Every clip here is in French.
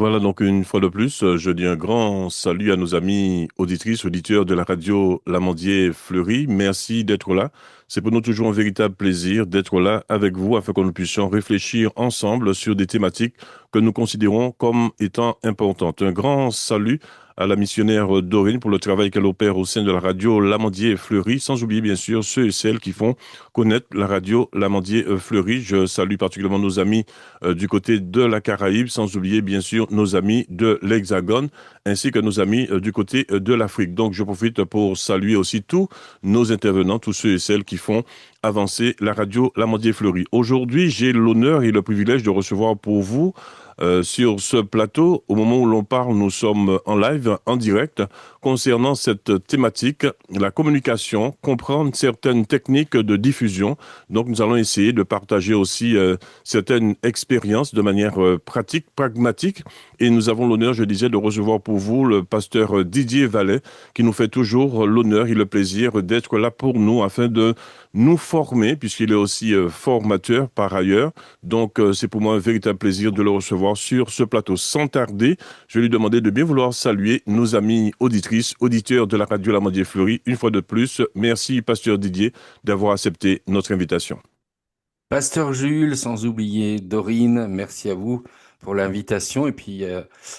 Voilà donc une fois de plus, je dis un grand salut à nos amis auditrices, auditeurs de la radio Lamandier Fleury. Merci d'être là. C'est pour nous toujours un véritable plaisir d'être là avec vous afin que nous puissions réfléchir ensemble sur des thématiques que nous considérons comme étant importantes. Un grand salut à la missionnaire Dorine pour le travail qu'elle opère au sein de la radio Lamandier Fleury, sans oublier bien sûr ceux et celles qui font connaître la radio Lamandier Fleury. Je salue particulièrement nos amis du côté de la Caraïbe, sans oublier bien sûr nos amis de l'Hexagone, ainsi que nos amis du côté de l'Afrique. Donc je profite pour saluer aussi tous nos intervenants, tous ceux et celles qui font avancer la radio Lamandier Fleury. Aujourd'hui, j'ai l'honneur et le privilège de recevoir pour vous sur ce plateau, au moment où l'on parle, nous sommes en live, en direct, concernant cette thématique, la communication, comprendre certaines techniques de diffusion. Donc, nous allons essayer de partager aussi certaines expériences de manière pratique, pragmatique. Et nous avons l'honneur, je disais, de recevoir pour vous le pasteur Didier Vallet, qui nous fait toujours l'honneur et le plaisir d'être là pour nous afin de nous former, puisqu'il est aussi formateur par ailleurs. Donc, c'est pour moi un véritable plaisir de le recevoir sur ce plateau. Sans tarder, je vais lui demander de bien vouloir saluer nos amis auditrices, auditeurs de la radio Lamandier Fleury. Une fois de plus, merci, pasteur Didier, d'avoir accepté notre invitation. Pasteur Jules, sans oublier Dorine, merci à vous pour l'invitation et puis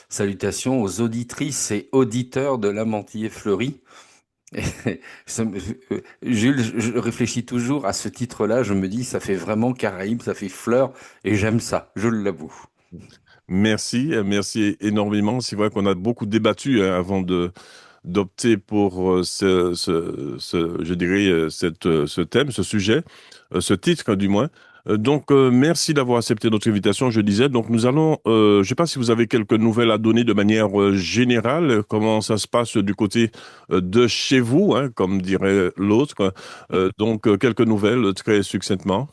salutations aux auditrices et auditeurs de l'Amantier Fleuri. Ça me- Jules, je réfléchis toujours à ce titre-là, je me dis ça fait vraiment Caraïbes, ça fait fleur et j'aime ça, je l'avoue. Merci, merci énormément. C'est vrai qu'on a beaucoup débattu hein, avant de d'opter pour je dirais, ce thème, ce sujet, ce titre du moins. Donc, merci d'avoir accepté notre invitation, je disais. Donc, nous allons, je ne sais pas si vous avez quelques nouvelles à donner de manière générale, comment ça se passe du côté de chez vous, hein, comme dirait l'autre. Donc, quelques nouvelles très succinctement.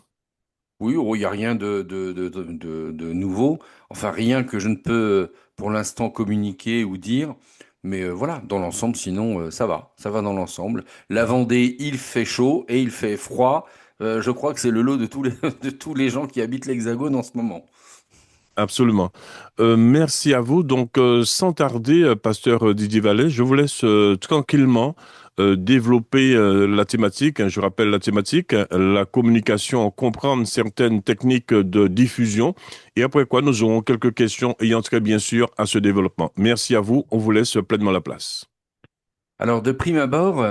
Oui, oh, il n'y a rien de nouveau, enfin rien que je ne peux pour l'instant communiquer ou dire, mais voilà, dans l'ensemble, sinon ça va dans l'ensemble. La Vendée, il fait chaud et il fait froid. Je crois que c'est le lot de tous les, de tous les gens qui habitent l'Hexagone en ce moment. Absolument. Merci à vous. Donc, sans tarder, pasteur Didier Vallet, je vous laisse tranquillement développer la thématique. Hein, je rappelle la thématique, hein, la communication, comprendre certaines techniques de diffusion. Et après quoi, nous aurons quelques questions ayant trait bien sûr à ce développement. Merci à vous. On vous laisse pleinement la place. Alors, de prime abord,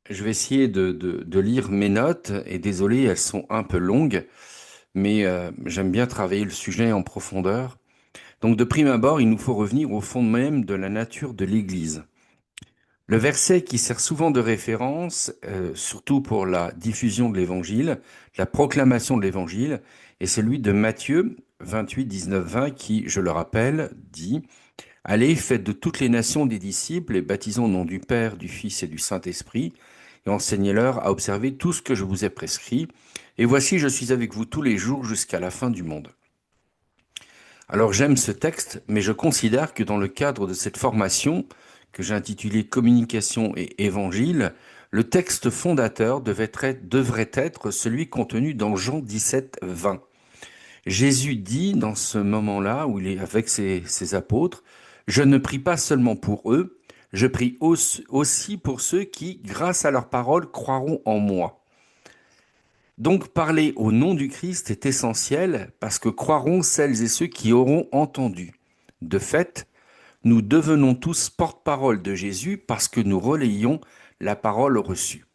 je vais essayer de lire mes notes et désolé, elles sont un peu longues, mais j'aime bien travailler le sujet en profondeur. Donc de prime abord, il nous faut revenir au fond même de la nature de l'Église. Le verset qui sert souvent de référence, surtout pour la diffusion de l'Évangile, la proclamation de l'Évangile, est celui de Matthieu 28, 19, 20 qui, je le rappelle, dit « Allez, faites de toutes les nations des disciples et baptisons au nom du Père, du Fils et du Saint-Esprit, et enseignez-leur à observer tout ce que je vous ai prescrit. Et voici, je suis avec vous tous les jours jusqu'à la fin du monde. » Alors j'aime ce texte, mais je considère que dans le cadre de cette formation, que j'ai intitulée Communication et Évangile, le texte fondateur devrait être celui contenu dans Jean 17, 20. Jésus dit dans ce moment-là, où il est avec ses apôtres, je ne prie pas seulement pour eux, je prie aussi pour ceux qui, grâce à leur parole, croiront en moi. Donc parler au nom du Christ est essentiel parce que croiront celles et ceux qui auront entendu. De fait, nous devenons tous porte-parole de Jésus parce que nous relayons la parole reçue.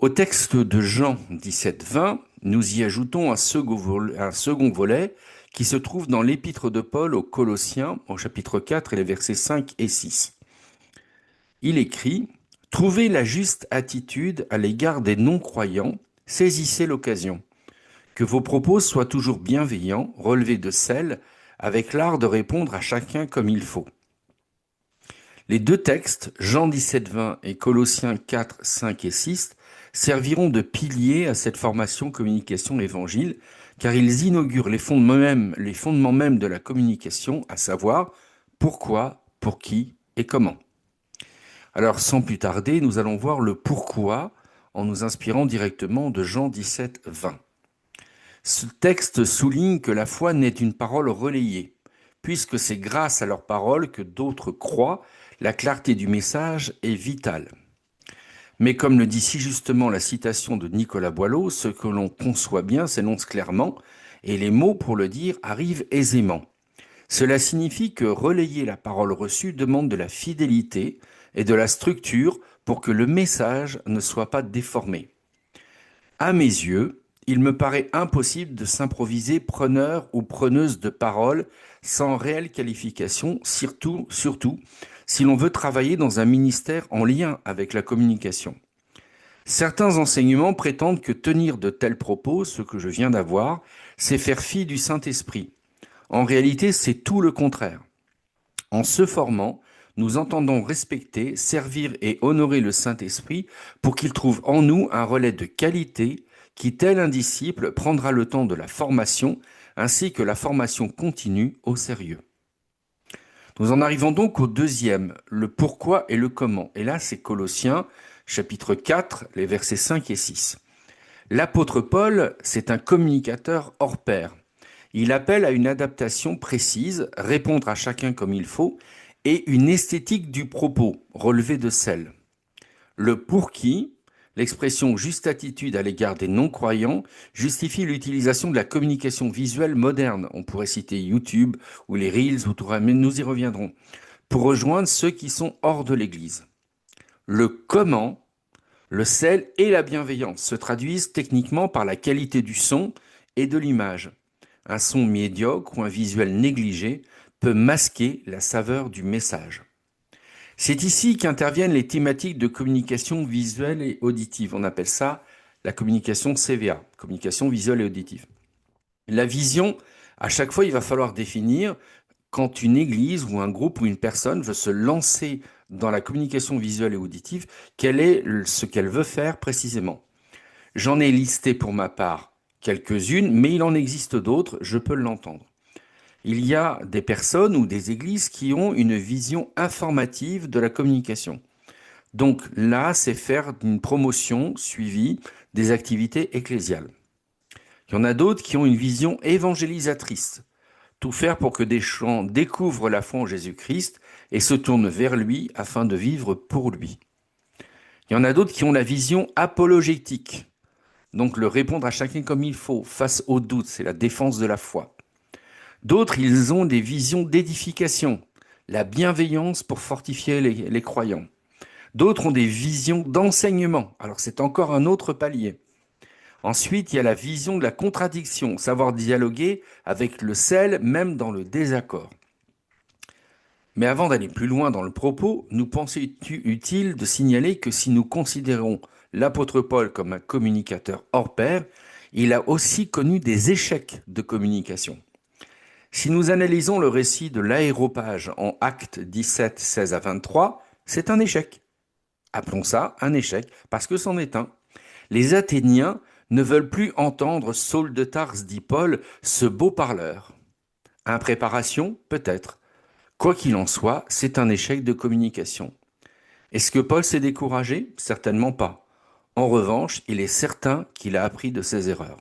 Au texte de Jean 17-20, nous y ajoutons un second volet qui se trouve dans l'épître de Paul aux Colossiens au chapitre 4 et les versets 5 et 6. Il écrit « Trouvez la juste attitude à l'égard des non-croyants, saisissez l'occasion. Que vos propos soient toujours bienveillants, relevés de sel, avec l'art de répondre à chacun comme il faut. » Les deux textes, Jean 17-20 et Colossiens 4, 5 et 6, serviront de piliers à cette formation communication évangile, car ils inaugurent les fondements mêmes de la communication, à savoir pourquoi, pour qui et comment. Alors, sans plus tarder, nous allons voir le pourquoi en nous inspirant directement de Jean 17, 20. Ce texte souligne que la foi n'est une parole relayée, puisque c'est grâce à leurs paroles que d'autres croient, la clarté du message est vitale. Mais comme le dit si justement la citation de Nicolas Boileau, ce que l'on conçoit bien s'énonce clairement, et les mots pour le dire arrivent aisément. Cela signifie que relayer la parole reçue demande de la fidélité et de la structure pour que le message ne soit pas déformé. À mes yeux, il me paraît impossible de s'improviser preneur ou preneuse de parole sans réelle qualification, surtout si l'on veut travailler dans un ministère en lien avec la communication. Certains enseignements prétendent que tenir de tels propos, ce que je viens d'avoir, c'est faire fi du Saint-Esprit. En réalité, c'est tout le contraire. En se formant, nous entendons respecter, servir et honorer le Saint-Esprit pour qu'il trouve en nous un relais de qualité qui, tel un disciple, prendra le temps de la formation ainsi que la formation continue au sérieux. Nous en arrivons donc au deuxième, le pourquoi et le comment. Et là, c'est Colossiens, chapitre 4, les versets 5 et 6. L'apôtre Paul, c'est un communicateur hors pair. Il appelle à une adaptation précise, répondre à chacun comme il faut, et une esthétique du propos, relevée de sel. Le pour qui, l'expression juste attitude à l'égard des non-croyants, justifie l'utilisation de la communication visuelle moderne. On pourrait citer YouTube ou les Reels, mais nous y reviendrons, pour rejoindre ceux qui sont hors de l'Église. Le comment, le sel et la bienveillance se traduisent techniquement par la qualité du son et de l'image. Un son médiocre ou un visuel négligé peut masquer la saveur du message. C'est ici qu'interviennent les thématiques de communication visuelle et auditive. On appelle ça la communication CVA, communication visuelle et auditive. La vision, à chaque fois, il va falloir définir quand une église ou un groupe ou une personne veut se lancer dans la communication visuelle et auditive, quel est ce qu'elle veut faire précisément. J'en ai listé pour ma part quelques-unes, mais il en existe d'autres, je peux l'entendre. Il y a des personnes ou des églises qui ont une vision informative de la communication. Donc là, c'est faire une promotion suivie des activités ecclésiales. Il y en a d'autres qui ont une vision évangélisatrice. Tout faire pour que des gens découvrent la foi en Jésus-Christ et se tournent vers lui afin de vivre pour lui. Il y en a d'autres qui ont la vision apologétique. Donc le répondre à chacun comme il faut, face aux doutes, c'est la défense de la foi. D'autres, ils ont des visions d'édification, la bienveillance pour fortifier les croyants. D'autres ont des visions d'enseignement. Alors c'est encore un autre palier. Ensuite, il y a la vision de la contradiction, savoir dialoguer avec le sel, même dans le désaccord. Mais avant d'aller plus loin dans le propos, nous pensons utile de signaler que si nous considérons l'apôtre Paul comme un communicateur hors pair, il a aussi connu des échecs de communication. Si nous analysons le récit de l'aéropage en Actes 17, 16 à 23, c'est un échec. Appelons ça un échec, parce que c'en est un. Les Athéniens ne veulent plus entendre Saul de Tarse, dit Paul, ce beau parleur. Impréparation, peut-être. Quoi qu'il en soit, c'est un échec de communication. Est-ce que Paul s'est découragé? Certainement pas. En revanche, il est certain qu'il a appris de ses erreurs.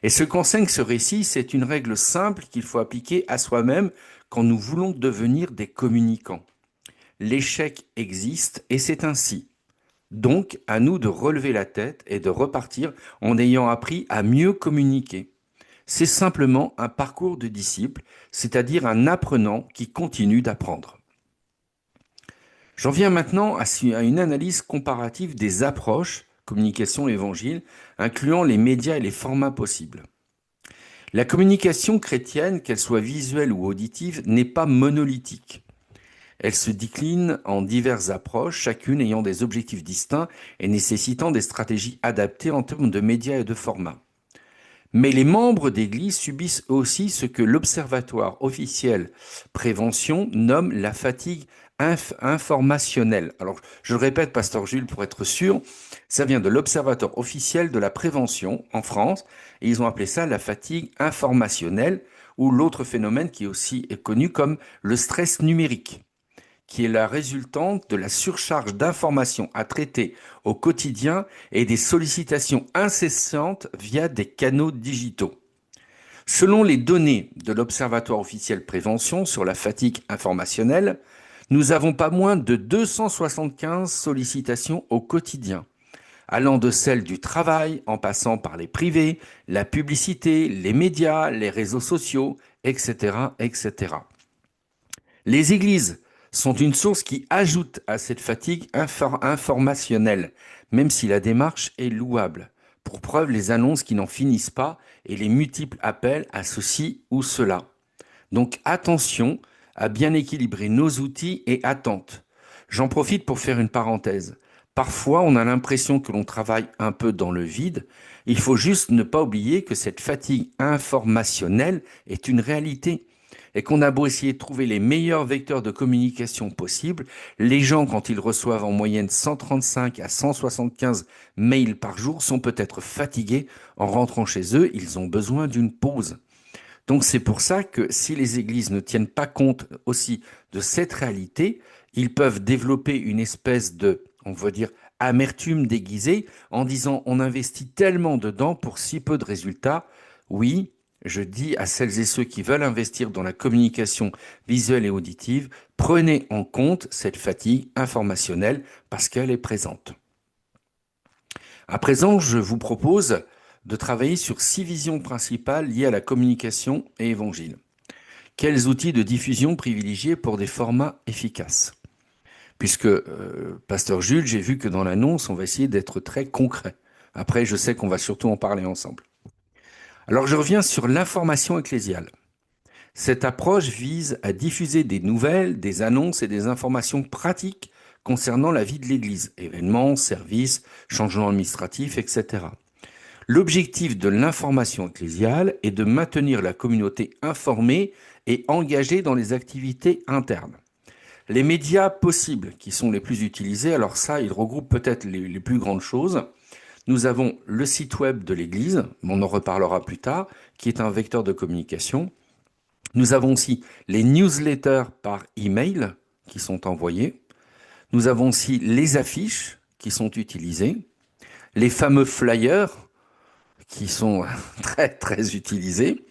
Et ce qu'enseigne ce récit, c'est une règle simple qu'il faut appliquer à soi-même quand nous voulons devenir des communicants. L'échec existe et c'est ainsi. Donc, à nous de relever la tête et de repartir en ayant appris à mieux communiquer. C'est simplement un parcours de disciple, c'est-à-dire un apprenant qui continue d'apprendre. J'en viens maintenant à une analyse comparative des approches, communication évangile, incluant les médias et les formats possibles. La communication chrétienne, qu'elle soit visuelle ou auditive, n'est pas monolithique. Elle se décline en diverses approches, chacune ayant des objectifs distincts et nécessitant des stratégies adaptées en termes de médias et de formats. Mais les membres d'Église subissent aussi ce que l'Observatoire officiel prévention nomme la fatigue informationnelle. Alors, je le répète, Pasteur Jules, pour être sûr, ça vient de l'Observatoire officiel de la prévention en France, et ils ont appelé ça la fatigue informationnelle, ou l'autre phénomène qui est connu comme le stress numérique, qui est la résultante de la surcharge d'informations à traiter au quotidien et des sollicitations incessantes via des canaux digitaux. Selon les données de l'Observatoire officiel prévention sur la fatigue informationnelle, nous avons pas moins de 275 sollicitations au quotidien, allant de celles du travail en passant par les privés, la publicité, les médias, les réseaux sociaux, etc., etc. Les églises sont une source qui ajoute à cette fatigue informationnelle, même si la démarche est louable. Pour preuve, les annonces qui n'en finissent pas et les multiples appels à ceci ou cela. Donc attention à bien équilibrer nos outils et attentes. J'en profite pour faire une parenthèse. Parfois, on a l'impression que l'on travaille un peu dans le vide. Il faut juste ne pas oublier que cette fatigue informationnelle est une réalité et qu'on a beau essayer de trouver les meilleurs vecteurs de communication possibles, les gens, quand ils reçoivent en moyenne 135 à 175 mails par jour, sont peut-être fatigués. En rentrant chez eux, ils ont besoin d'une pause. Donc c'est pour ça que si les églises ne tiennent pas compte aussi de cette réalité, ils peuvent développer une espèce de, on va dire, amertume déguisée en disant on investit tellement dedans pour si peu de résultats. Oui, je dis à celles et ceux qui veulent investir dans la communication visuelle et auditive, prenez en compte cette fatigue informationnelle parce qu'elle est présente. À présent, je vous propose de travailler sur 6 visions principales liées à la communication et évangile. Quels outils de diffusion privilégier pour des formats efficaces? Puisque, Pasteur Jules, j'ai vu que dans l'annonce, on va essayer d'être très concret. Après, je sais qu'on va surtout en parler ensemble. Alors, je reviens sur l'information ecclésiale. Cette approche vise à diffuser des nouvelles, des annonces et des informations pratiques concernant la vie de l'Église, événements, services, changements administratifs, etc. L'objectif de l'information ecclésiale est de maintenir la communauté informée et engagée dans les activités internes. Les médias possibles qui sont les plus utilisés, alors ça, ils regroupent peut-être les plus grandes choses. Nous avons le site web de l'Église, on en reparlera plus tard, qui est un vecteur de communication. Nous avons aussi les newsletters par email qui sont envoyés. Nous avons aussi les affiches qui sont utilisées, les fameux flyers qui sont très très utilisés,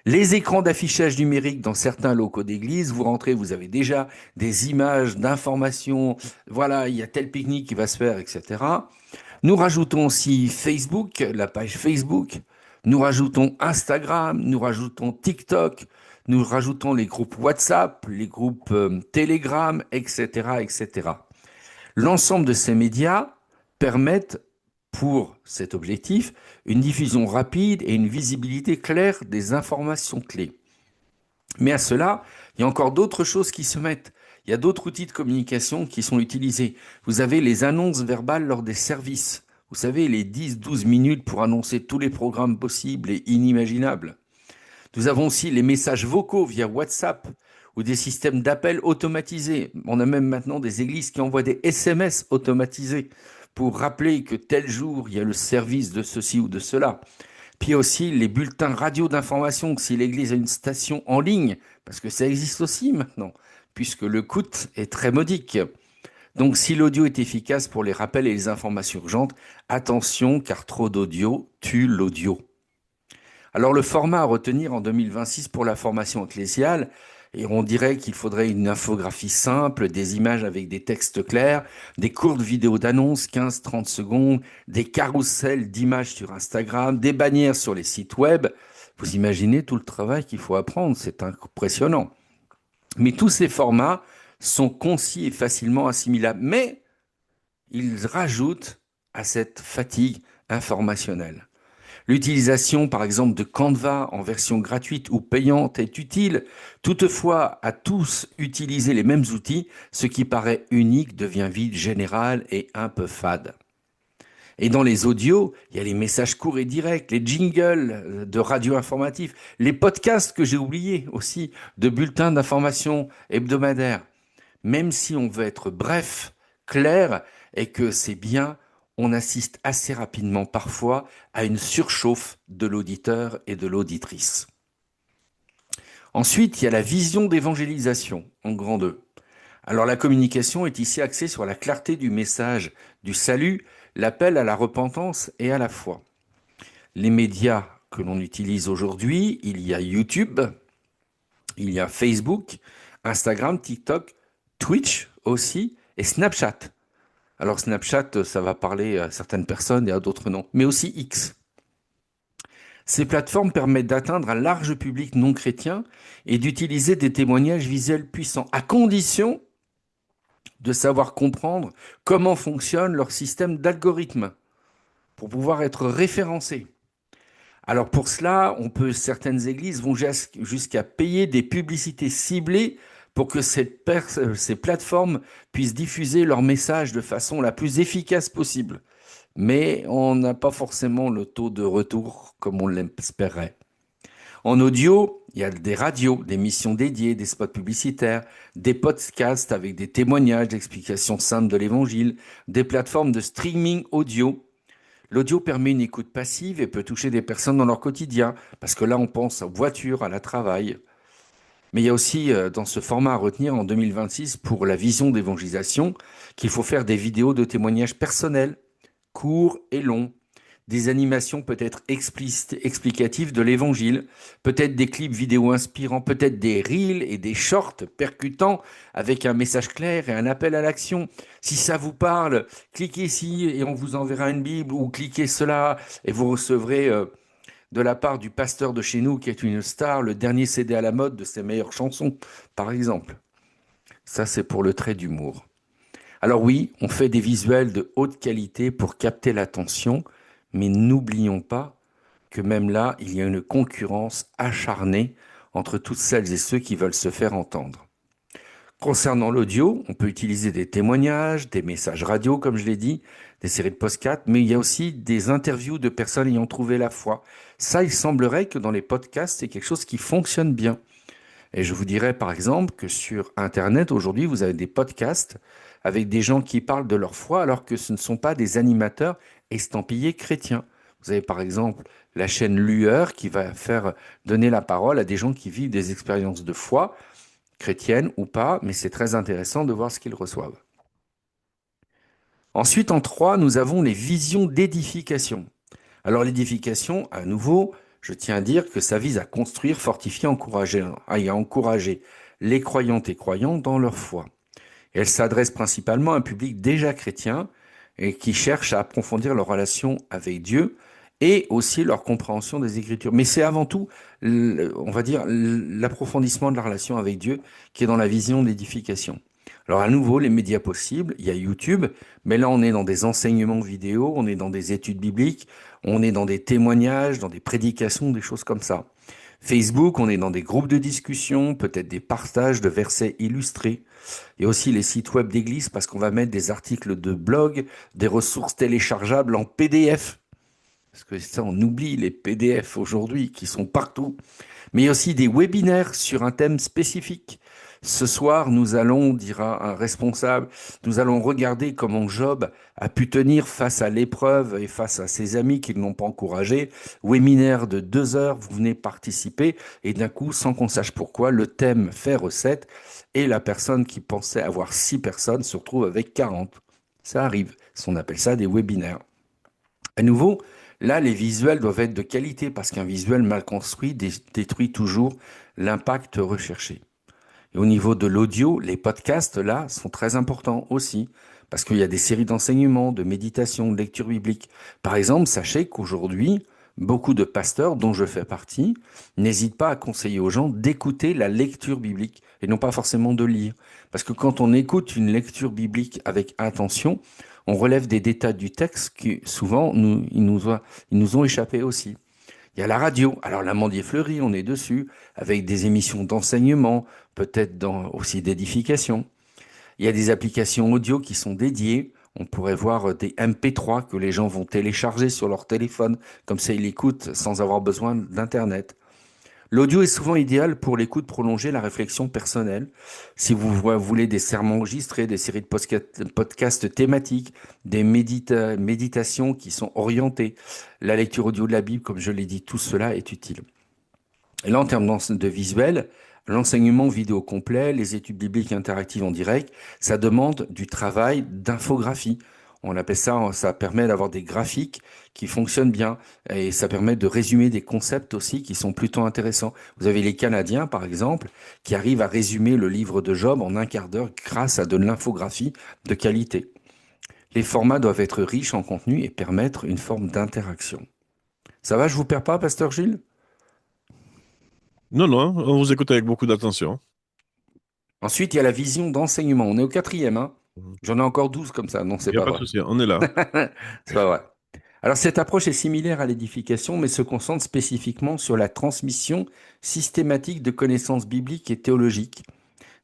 les écrans d'affichage numérique dans certains locaux d'église. Vous rentrez, vous avez déjà des images d'informations. Voilà, il y a tel pique-nique qui va se faire, etc. Nous rajoutons aussi Facebook, la page Facebook. Nous rajoutons Instagram, nous rajoutons TikTok, nous rajoutons les groupes WhatsApp, les groupes Telegram, etc., etc. L'ensemble de ces médias permettent, pour cet objectif, une diffusion rapide et une visibilité claire des informations clés. Mais à cela, il y a encore d'autres choses qui se mettent. Il y a d'autres outils de communication qui sont utilisés. Vous avez les annonces verbales lors des services. Vous savez, les 10-12 minutes pour annoncer tous les programmes possibles et inimaginables. Nous avons aussi les messages vocaux via WhatsApp ou des systèmes d'appel automatisés. On a même maintenant des églises qui envoient des SMS automatisés pour rappeler que tel jour, il y a le service de ceci ou de cela. Puis aussi les bulletins radio d'information, si l'église a une station en ligne, parce que ça existe aussi maintenant, puisque le coût est très modique. Donc si l'audio est efficace pour les rappels et les informations urgentes, attention car trop d'audio tue l'audio. Alors le format à retenir en 2026 pour la formation ecclésiale, et on dirait qu'il faudrait une infographie simple, des images avec des textes clairs, des courtes vidéos d'annonces, 15-30 secondes, des carousels d'images sur Instagram, des bannières sur les sites web. Vous imaginez tout le travail qu'il faut apprendre, c'est impressionnant. Mais tous ces formats sont concis et facilement assimilables, mais ils rajoutent à cette fatigue informationnelle. L'utilisation, par exemple, de Canva en version gratuite ou payante est utile. Toutefois, à tous utiliser les mêmes outils, ce qui paraît unique devient vite général et un peu fade. Et dans les audios, il y a les messages courts et directs, les jingles de radio informatifs, les podcasts que j'ai oubliés aussi, de bulletins d'information hebdomadaires. Même si on veut être bref, clair, et que c'est bien, on assiste assez rapidement parfois à une surchauffe de l'auditeur et de l'auditrice. Ensuite, il y a la vision d'évangélisation, en grand 2. Alors la communication est ici axée sur la clarté du message, du salut, l'appel à la repentance et à la foi. Les médias que l'on utilise aujourd'hui, il y a YouTube, il y a Facebook, Instagram, TikTok, Twitch aussi, et Snapchat. Alors Snapchat, ça va parler à certaines personnes et à d'autres non, mais aussi X. Ces plateformes permettent d'atteindre un large public non chrétien et d'utiliser des témoignages visuels puissants, à condition de savoir comprendre comment fonctionne leur système d'algorithmes pour pouvoir être référencés. Alors pour cela, certaines églises vont jusqu'à payer des publicités ciblées pour que ces plateformes puissent diffuser leurs messages de façon la plus efficace possible. Mais on n'a pas forcément le taux de retour comme on l'espérait. En audio, il y a des radios, des missions dédiées, des spots publicitaires, des podcasts avec des témoignages, d'explications simples de l'évangile, des plateformes de streaming audio. L'audio permet une écoute passive et peut toucher des personnes dans leur quotidien, parce que là, on pense aux voitures, à la travail. Mais il y a aussi dans ce format à retenir en 2026 pour la vision d'évangélisation qu'il faut faire des vidéos de témoignages personnels, courts et longs, des animations peut-être explicatives de l'évangile, peut-être des clips vidéo inspirants, peut-être des reels et des shorts percutants avec un message clair et un appel à l'action. Si ça vous parle, cliquez ici et on vous enverra une Bible, ou cliquez cela et vous recevrez de la part du pasteur de chez nous qui est une star, le dernier CD à la mode de ses meilleures chansons, par exemple. Ça, c'est pour le trait d'humour. Alors oui, on fait des visuels de haute qualité pour capter l'attention, mais n'oublions pas que même là, il y a une concurrence acharnée entre toutes celles et ceux qui veulent se faire entendre. Concernant l'audio, on peut utiliser des témoignages, des messages radio, comme je l'ai dit, des séries de podcasts, mais il y a aussi des interviews de personnes ayant trouvé la foi. Ça, il semblerait que dans les podcasts, c'est quelque chose qui fonctionne bien. Et je vous dirais par exemple que sur Internet, aujourd'hui, vous avez des podcasts avec des gens qui parlent de leur foi alors que ce ne sont pas des animateurs estampillés chrétiens. Vous avez par exemple la chaîne Lueur qui va faire donner la parole à des gens qui vivent des expériences de foi, chrétiennes ou pas, mais c'est très intéressant de voir ce qu'ils reçoivent. Ensuite, en 3, nous avons les visions d'édification. Alors l'édification, à nouveau, je tiens à dire que ça vise à construire, fortifier, encourager, et à encourager les croyantes et croyants dans leur foi. Et elle s'adresse principalement à un public déjà chrétien et qui cherche à approfondir leur relation avec Dieu et aussi leur compréhension des Écritures. Mais c'est avant tout, on va dire, l'approfondissement de la relation avec Dieu qui est dans la vision d'édification. Alors à nouveau, les médias possibles, il y a YouTube, mais là on est dans des enseignements vidéo, on est dans des études bibliques, on est dans des témoignages, dans des prédications, des choses comme ça. Facebook, on est dans des groupes de discussion, peut-être des partages de versets illustrés. Il y a aussi les sites web d'église parce qu'on va mettre des articles de blog, des ressources téléchargeables en PDF. Parce que ça, on oublie les PDF aujourd'hui qui sont partout. Mais il y a aussi des webinaires sur un thème spécifique. Ce soir, nous allons, dira un responsable, nous allons regarder comment Job a pu tenir face à l'épreuve et face à ses amis qui ne l'ont pas encouragé. Webinaire de 2 heures, vous venez participer et d'un coup, sans qu'on sache pourquoi, le thème fait recette et la personne qui pensait avoir 6 personnes se retrouve avec 40. Ça arrive. On appelle ça des webinaires. À nouveau, là, les visuels doivent être de qualité parce qu'un visuel mal construit détruit toujours l'impact recherché. Et au niveau de l'audio, les podcasts, là, sont très importants aussi, parce qu'il y a des séries d'enseignements, de méditation, de lecture biblique. Par exemple, sachez qu'aujourd'hui, beaucoup de pasteurs, dont je fais partie, n'hésitent pas à conseiller aux gens d'écouter la lecture biblique, et non pas forcément de lire. Parce que quand on écoute une lecture biblique avec attention, on relève des détails du texte qui, souvent, ils nous ont échappé aussi. Il y a la radio. Alors, l'Amandier Fleuri, on est dessus, avec des émissions d'enseignement, peut-être aussi d'édification. Il y a des applications audio qui sont dédiées. On pourrait voir des MP3 que les gens vont télécharger sur leur téléphone. Comme ça, ils l'écoutent sans avoir besoin d'Internet. L'audio est souvent idéal pour l'écoute prolongée, la réflexion personnelle. Si vous voulez des sermons enregistrés, des séries de podcasts thématiques, des méditations qui sont orientées, la lecture audio de la Bible, comme je l'ai dit, tout cela est utile. Et là, en termes de visuel, l'enseignement vidéo complet, les études bibliques interactives en direct, ça demande du travail d'infographie. On appelle ça, ça permet d'avoir des graphiques qui fonctionnent bien et ça permet de résumer des concepts aussi qui sont plutôt intéressants. Vous avez les Canadiens, par exemple, qui arrivent à résumer le livre de Job en un quart d'heure grâce à de l'infographie de qualité. Les formats doivent être riches en contenu et permettre une forme d'interaction. Ça va, je vous perds pas, Pasteur Gilles? Non, non, on vous écoute avec beaucoup d'attention. Ensuite, il y a la vision d'enseignement. On est au quatrième, hein. Il J'en ai encore 12 comme ça, non, c'est n'y a pas pas de vrai. souci, on est là. C'est pas vrai. Alors, cette approche est similaire à l'édification, mais se concentre spécifiquement sur la transmission systématique de connaissances bibliques et théologiques.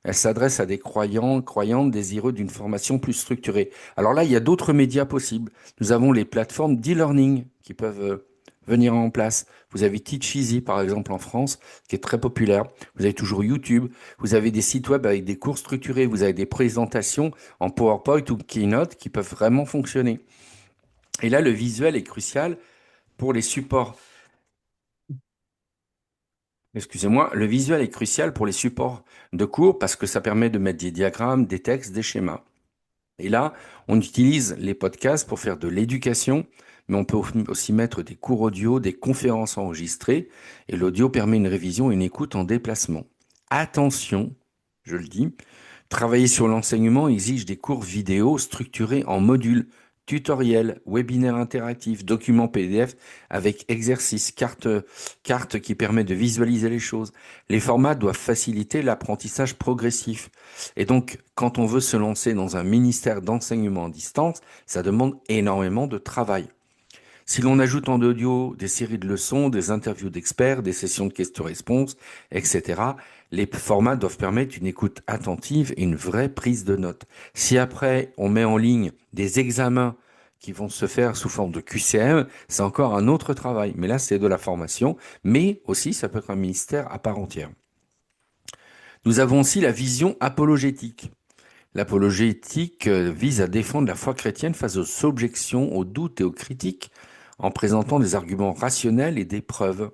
Elle s'adresse à des croyants, croyantes désireux d'une formation plus structurée. Alors là, il y a d'autres médias possibles. Nous avons les plateformes d'e-learning qui peuvent venir en place. Vous avez Teach Easy, par exemple, en France, qui est très populaire. Vous avez toujours YouTube. Vous avez des sites web avec des cours structurés. Vous avez des présentations en PowerPoint ou Keynote qui peuvent vraiment fonctionner. Et là, le visuel est crucial pour les supports. Excusez-moi, le visuel est crucial pour les supports de cours parce que ça permet de mettre des diagrammes, des textes, des schémas. Et là, on utilise les podcasts pour faire de l'éducation, mais on peut aussi mettre des cours audio, des conférences enregistrées, et l'audio permet une révision et une écoute en déplacement. Attention, je le dis, travailler sur l'enseignement exige des cours vidéo structurés en modules, tutoriels, webinaires interactifs, documents PDF avec exercices, cartes qui permettent de visualiser les choses. Les formats doivent faciliter l'apprentissage progressif. Et donc, quand on veut se lancer dans un ministère d'enseignement à distance, ça demande énormément de travail. Si l'on ajoute en audio des séries de leçons, des interviews d'experts, des sessions de questions-réponses, etc., les formats doivent permettre une écoute attentive et une vraie prise de notes. Si après, on met en ligne des examens qui vont se faire sous forme de QCM, c'est encore un autre travail. Mais là, c'est de la formation, mais aussi, ça peut être un ministère à part entière. Nous avons aussi la vision apologétique. L'apologétique vise à défendre la foi chrétienne face aux objections, aux doutes et aux critiques en présentant des arguments rationnels et des preuves.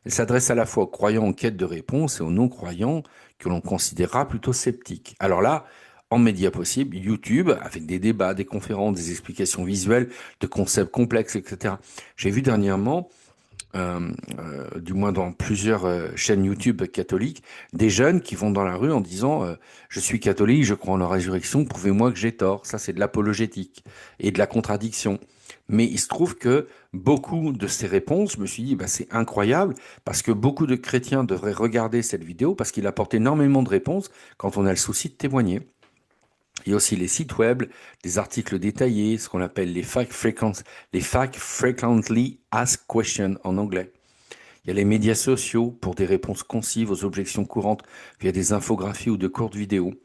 Elle s'adresse à la fois aux croyants en quête de réponse et aux non-croyants que l'on considérera plutôt sceptiques. Alors là, en médias possibles, YouTube, avec des débats, des conférences, des explications visuelles de concepts complexes, etc. J'ai vu dernièrement du moins dans plusieurs chaînes YouTube catholiques, des jeunes qui vont dans la rue en disant je suis catholique, je crois en la résurrection, prouvez-moi que j'ai tort. Ça, c'est de l'apologétique et de la contradiction. Mais il se trouve que beaucoup de ces réponses, je me suis dit, bah, c'est incroyable, parce que beaucoup de chrétiens devraient regarder cette vidéo, parce qu'il apporte énormément de réponses quand on a le souci de témoigner. Il y a aussi les sites web, des articles détaillés, ce qu'on appelle les fact frequently asked questions en anglais. Il y a les médias sociaux pour des réponses concises aux objections courantes via des infographies ou de courtes vidéos.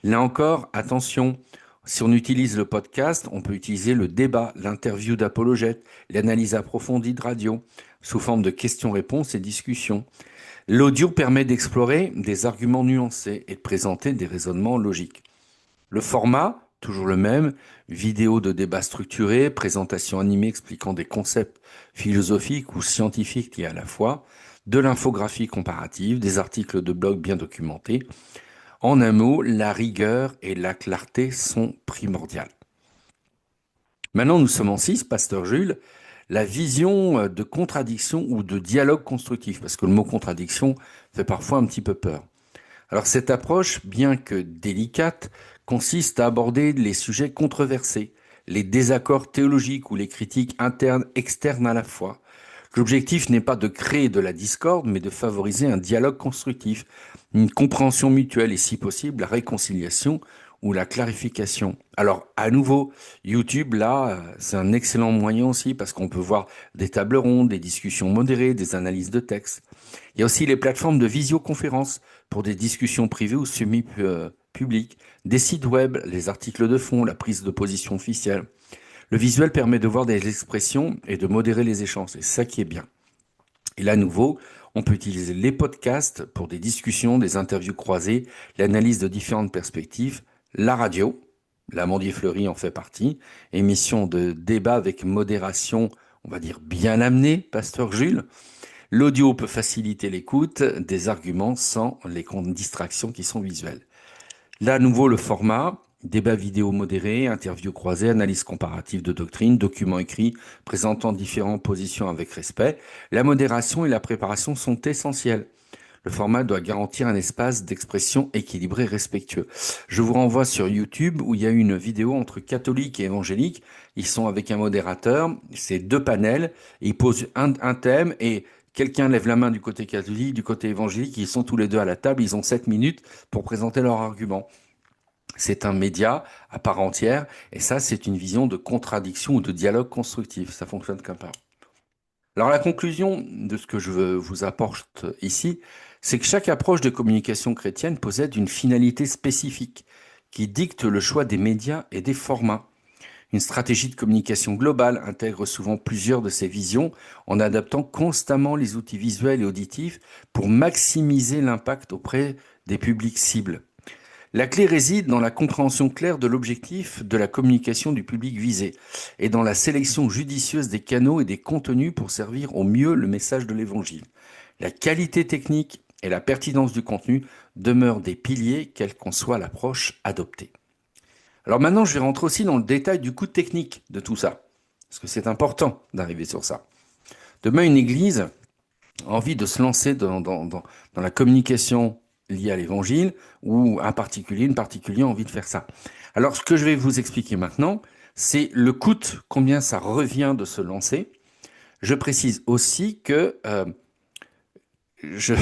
Là encore, attention, si on utilise le podcast, on peut utiliser le débat, l'interview d'apologètes, l'analyse approfondie de radio, sous forme de questions-réponses et discussions. L'audio permet d'explorer des arguments nuancés et de présenter des raisonnements logiques. Le format, toujours le même, vidéo de débat structuré, présentation animée expliquant des concepts philosophiques ou scientifiques liés à la foi, de l'infographie comparative, des articles de blog bien documentés. En un mot, la rigueur et la clarté sont primordiales. Maintenant, nous sommes en 6, Pasteur Jules, la vision de contradiction ou de dialogue constructif, parce que le mot contradiction fait parfois un petit peu peur. Alors cette approche, bien que délicate, consiste à aborder les sujets controversés, les désaccords théologiques ou les critiques internes, externes à la foi. L'objectif n'est pas de créer de la discorde, mais de favoriser un dialogue constructif, une compréhension mutuelle et si possible la réconciliation ou la clarification. Alors à nouveau, YouTube, là, c'est un excellent moyen aussi parce qu'on peut voir des tables rondes, des discussions modérées, des analyses de texte. Il y a aussi les plateformes de visioconférence pour des discussions privées ou semi-publiques, des sites web, les articles de fond, la prise de position officielle. Le visuel permet de voir des expressions et de modérer les échanges. C'est ça qui est bien. Et là, à nouveau, on peut utiliser les podcasts pour des discussions, des interviews croisées, l'analyse de différentes perspectives, la radio, l'Amandier Fleury en fait partie, émission de débat avec modération, on va dire bien amenée, Pasteur Jules. L'audio peut faciliter l'écoute des arguments sans les distractions qui sont visuelles. Là, à nouveau, le format, Débat vidéo modéré, interviews croisées, analyse comparative de doctrine, documents écrits présentant différentes positions avec respect. La modération et la préparation sont essentielles. Le format doit garantir un espace d'expression équilibré et respectueux. Je vous renvoie sur YouTube où il y a une vidéo entre catholiques et évangéliques. Ils sont avec un modérateur, c'est deux panels, et ils posent un thème et quelqu'un lève la main du côté catholique, du côté évangélique, ils sont tous les deux à la table, ils ont 7 minutes pour présenter leur argument. C'est un média à part entière et ça c'est une vision de contradiction ou de dialogue constructif. Ça fonctionne comme ça. Alors la conclusion de ce que je vous apporte ici, c'est que chaque approche de communication chrétienne possède une finalité spécifique qui dicte le choix des médias et des formats. Une stratégie de communication globale intègre souvent plusieurs de ces visions en adaptant constamment les outils visuels et auditifs pour maximiser l'impact auprès des publics cibles. La clé réside dans la compréhension claire de l'objectif de la communication du public visé et dans la sélection judicieuse des canaux et des contenus pour servir au mieux le message de l'Évangile. La qualité technique et la pertinence du contenu demeurent des piliers, quelle qu'en soit l'approche adoptée. Alors maintenant, je vais rentrer aussi dans le détail du coût technique de tout ça, parce que c'est important d'arriver sur ça. Demain, une église a envie de se lancer dans la communication liée à l'évangile, ou un particulier, une particulière a envie de faire ça. Alors, ce que je vais vous expliquer maintenant, c'est le coût, combien ça revient de se lancer. Je précise aussi que je,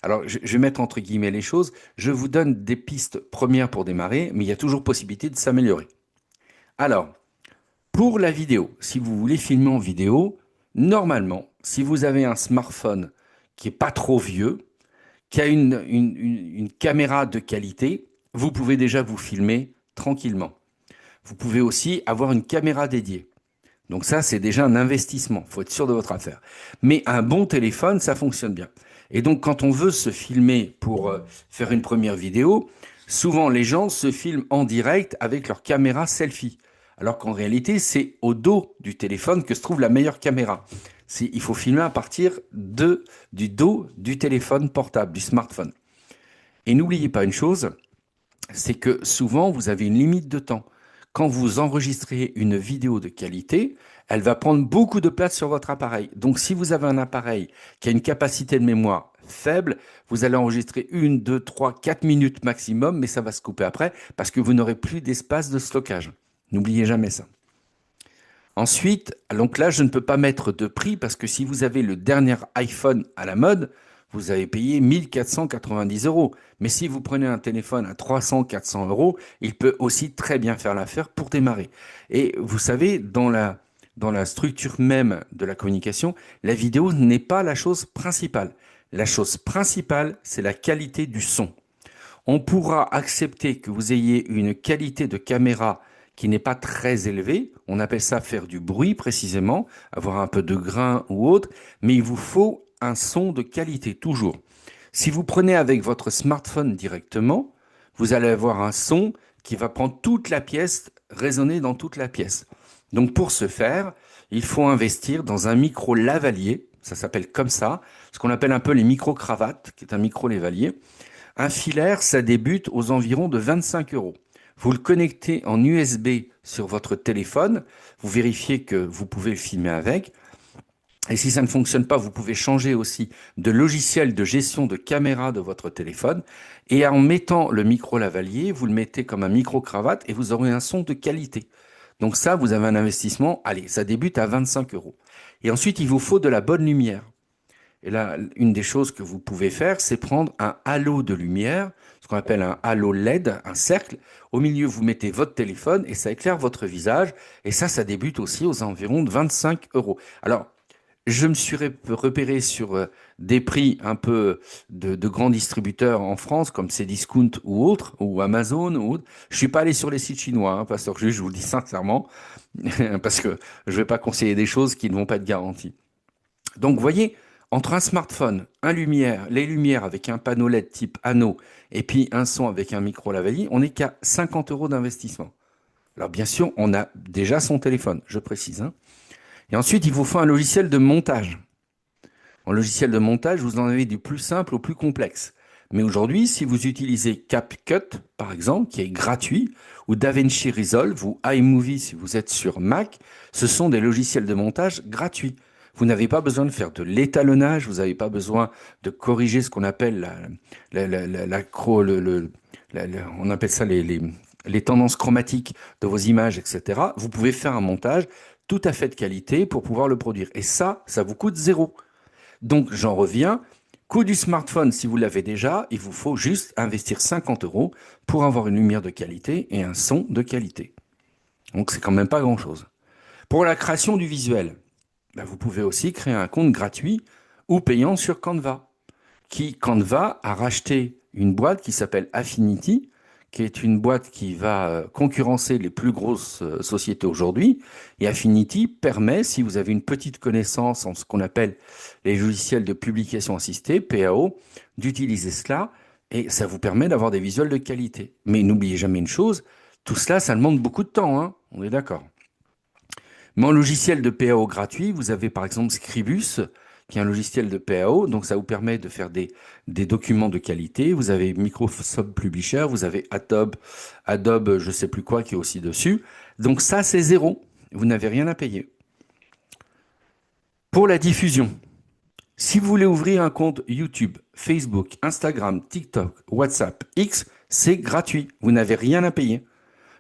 alors, je vais mettre entre guillemets les choses. Je vous donne des pistes premières pour démarrer, mais il y a toujours possibilité de s'améliorer. Alors, pour la vidéo, si vous voulez filmer en vidéo, normalement, si vous avez un smartphone qui est pas trop vieux, qui a une caméra de qualité, vous pouvez déjà vous filmer tranquillement. Vous pouvez aussi avoir une caméra dédiée. Donc ça, c'est déjà un investissement. Il faut être sûr de votre affaire. Mais un bon téléphone, ça fonctionne bien. Et donc, quand on veut se filmer pour faire une première vidéo, souvent les gens se filment en direct avec leur caméra selfie. Alors qu'en réalité, c'est au dos du téléphone que se trouve la meilleure caméra. Il faut filmer à partir du dos du téléphone portable, du smartphone. Et n'oubliez pas une chose, c'est que souvent, vous avez une limite de temps. Quand vous enregistrez une vidéo de qualité, elle va prendre beaucoup de place sur votre appareil. Donc, si vous avez un appareil qui a une capacité de mémoire faible, vous allez enregistrer 1, 2, 3, 4 minutes maximum, mais ça va se couper après parce que vous n'aurez plus d'espace de stockage. N'oubliez jamais ça. Ensuite, donc là, je ne peux pas mettre de prix parce que si vous avez le dernier iPhone à la mode, vous avez payé 1490 euros. Mais si vous prenez un téléphone à 300, 400 euros, il peut aussi très bien faire l'affaire pour démarrer. Et vous savez, dans la structure même de la communication, la vidéo n'est pas la chose principale. La chose principale, c'est la qualité du son. On pourra accepter que vous ayez une qualité de caméra qui n'est pas très élevée. On appelle ça faire du bruit précisément, avoir un peu de grain ou autre, mais il vous faut un son de qualité, toujours. Si vous prenez avec votre smartphone directement, vous allez avoir un son qui va prendre toute la pièce, résonner dans toute la pièce. Donc pour ce faire, il faut investir dans un micro lavalier, ça s'appelle comme ça, ce qu'on appelle un peu les micro-cravates, qui est un micro lavalier. Un filaire, ça débute aux environs de 25 euros. Vous le connectez en USB sur votre téléphone, vous vérifiez que vous pouvez le filmer avec. Et si ça ne fonctionne pas, vous pouvez changer aussi de logiciel de gestion de caméra de votre téléphone. Et en mettant le micro lavalier, vous le mettez comme un micro-cravate et vous aurez un son de qualité. Donc ça, vous avez un investissement, allez, ça débute à 25 euros. Et ensuite, il vous faut de la bonne lumière. Et là, une des choses que vous pouvez faire, c'est prendre un halo de lumière, ce qu'on appelle un halo LED, un cercle. Au milieu, vous mettez votre téléphone et ça éclaire votre visage. Et ça débute aussi aux environs de 25 euros. Alors, je me suis repéré sur des prix un peu de grands distributeurs en France, comme Cdiscount ou autres, ou Amazon ou autres. Je suis pas allé sur les sites chinois, hein, Pasteur Jules, je vous le dis sincèrement, parce que je vais pas conseiller des choses qui ne vont pas être garanties. Donc, vous voyez, entre un smartphone, les lumières avec un panneau LED type anneau, et puis un son avec un micro lavalier, on n'est qu'à 50 euros d'investissement. Alors, bien sûr, on a déjà son téléphone, je précise, hein. Et ensuite, il vous faut un logiciel de montage. En logiciel de montage, vous en avez du plus simple au plus complexe. Mais aujourd'hui, si vous utilisez CapCut, par exemple, qui est gratuit, ou DaVinci Resolve, ou iMovie si vous êtes sur Mac, ce sont des logiciels de montage gratuits. Vous n'avez pas besoin de faire de l'étalonnage, vous n'avez pas besoin de corriger ce qu'on appelle on appelle ça les tendances chromatiques de vos images, etc. Vous pouvez faire un montage tout à fait de qualité pour pouvoir le produire. Et ça vous coûte zéro. Donc j'en reviens. Coût du smartphone, si vous l'avez déjà, il vous faut juste investir 50 euros pour avoir une lumière de qualité et un son de qualité. Donc c'est quand même pas grand-chose. Pour la création du visuel, ben, vous pouvez aussi créer un compte gratuit ou payant sur Canva. Canva a racheté une boîte qui s'appelle Affinity, qui est une boîte qui va concurrencer les plus grosses sociétés aujourd'hui. Et Affinity permet, si vous avez une petite connaissance en ce qu'on appelle les logiciels de publication assistée, PAO, d'utiliser cela et ça vous permet d'avoir des visuels de qualité. Mais n'oubliez jamais une chose, tout cela, ça demande beaucoup de temps, hein, on est d'accord. Mais en logiciel de PAO gratuit, vous avez par exemple Scribus, qui est un logiciel de PAO, donc ça vous permet de faire des documents de qualité. Vous avez Microsoft Publisher, vous avez Adobe je sais plus quoi qui est aussi dessus. Donc ça, c'est zéro. Vous n'avez rien à payer. Pour la diffusion, si vous voulez ouvrir un compte YouTube, Facebook, Instagram, TikTok, WhatsApp, X, c'est gratuit. Vous n'avez rien à payer.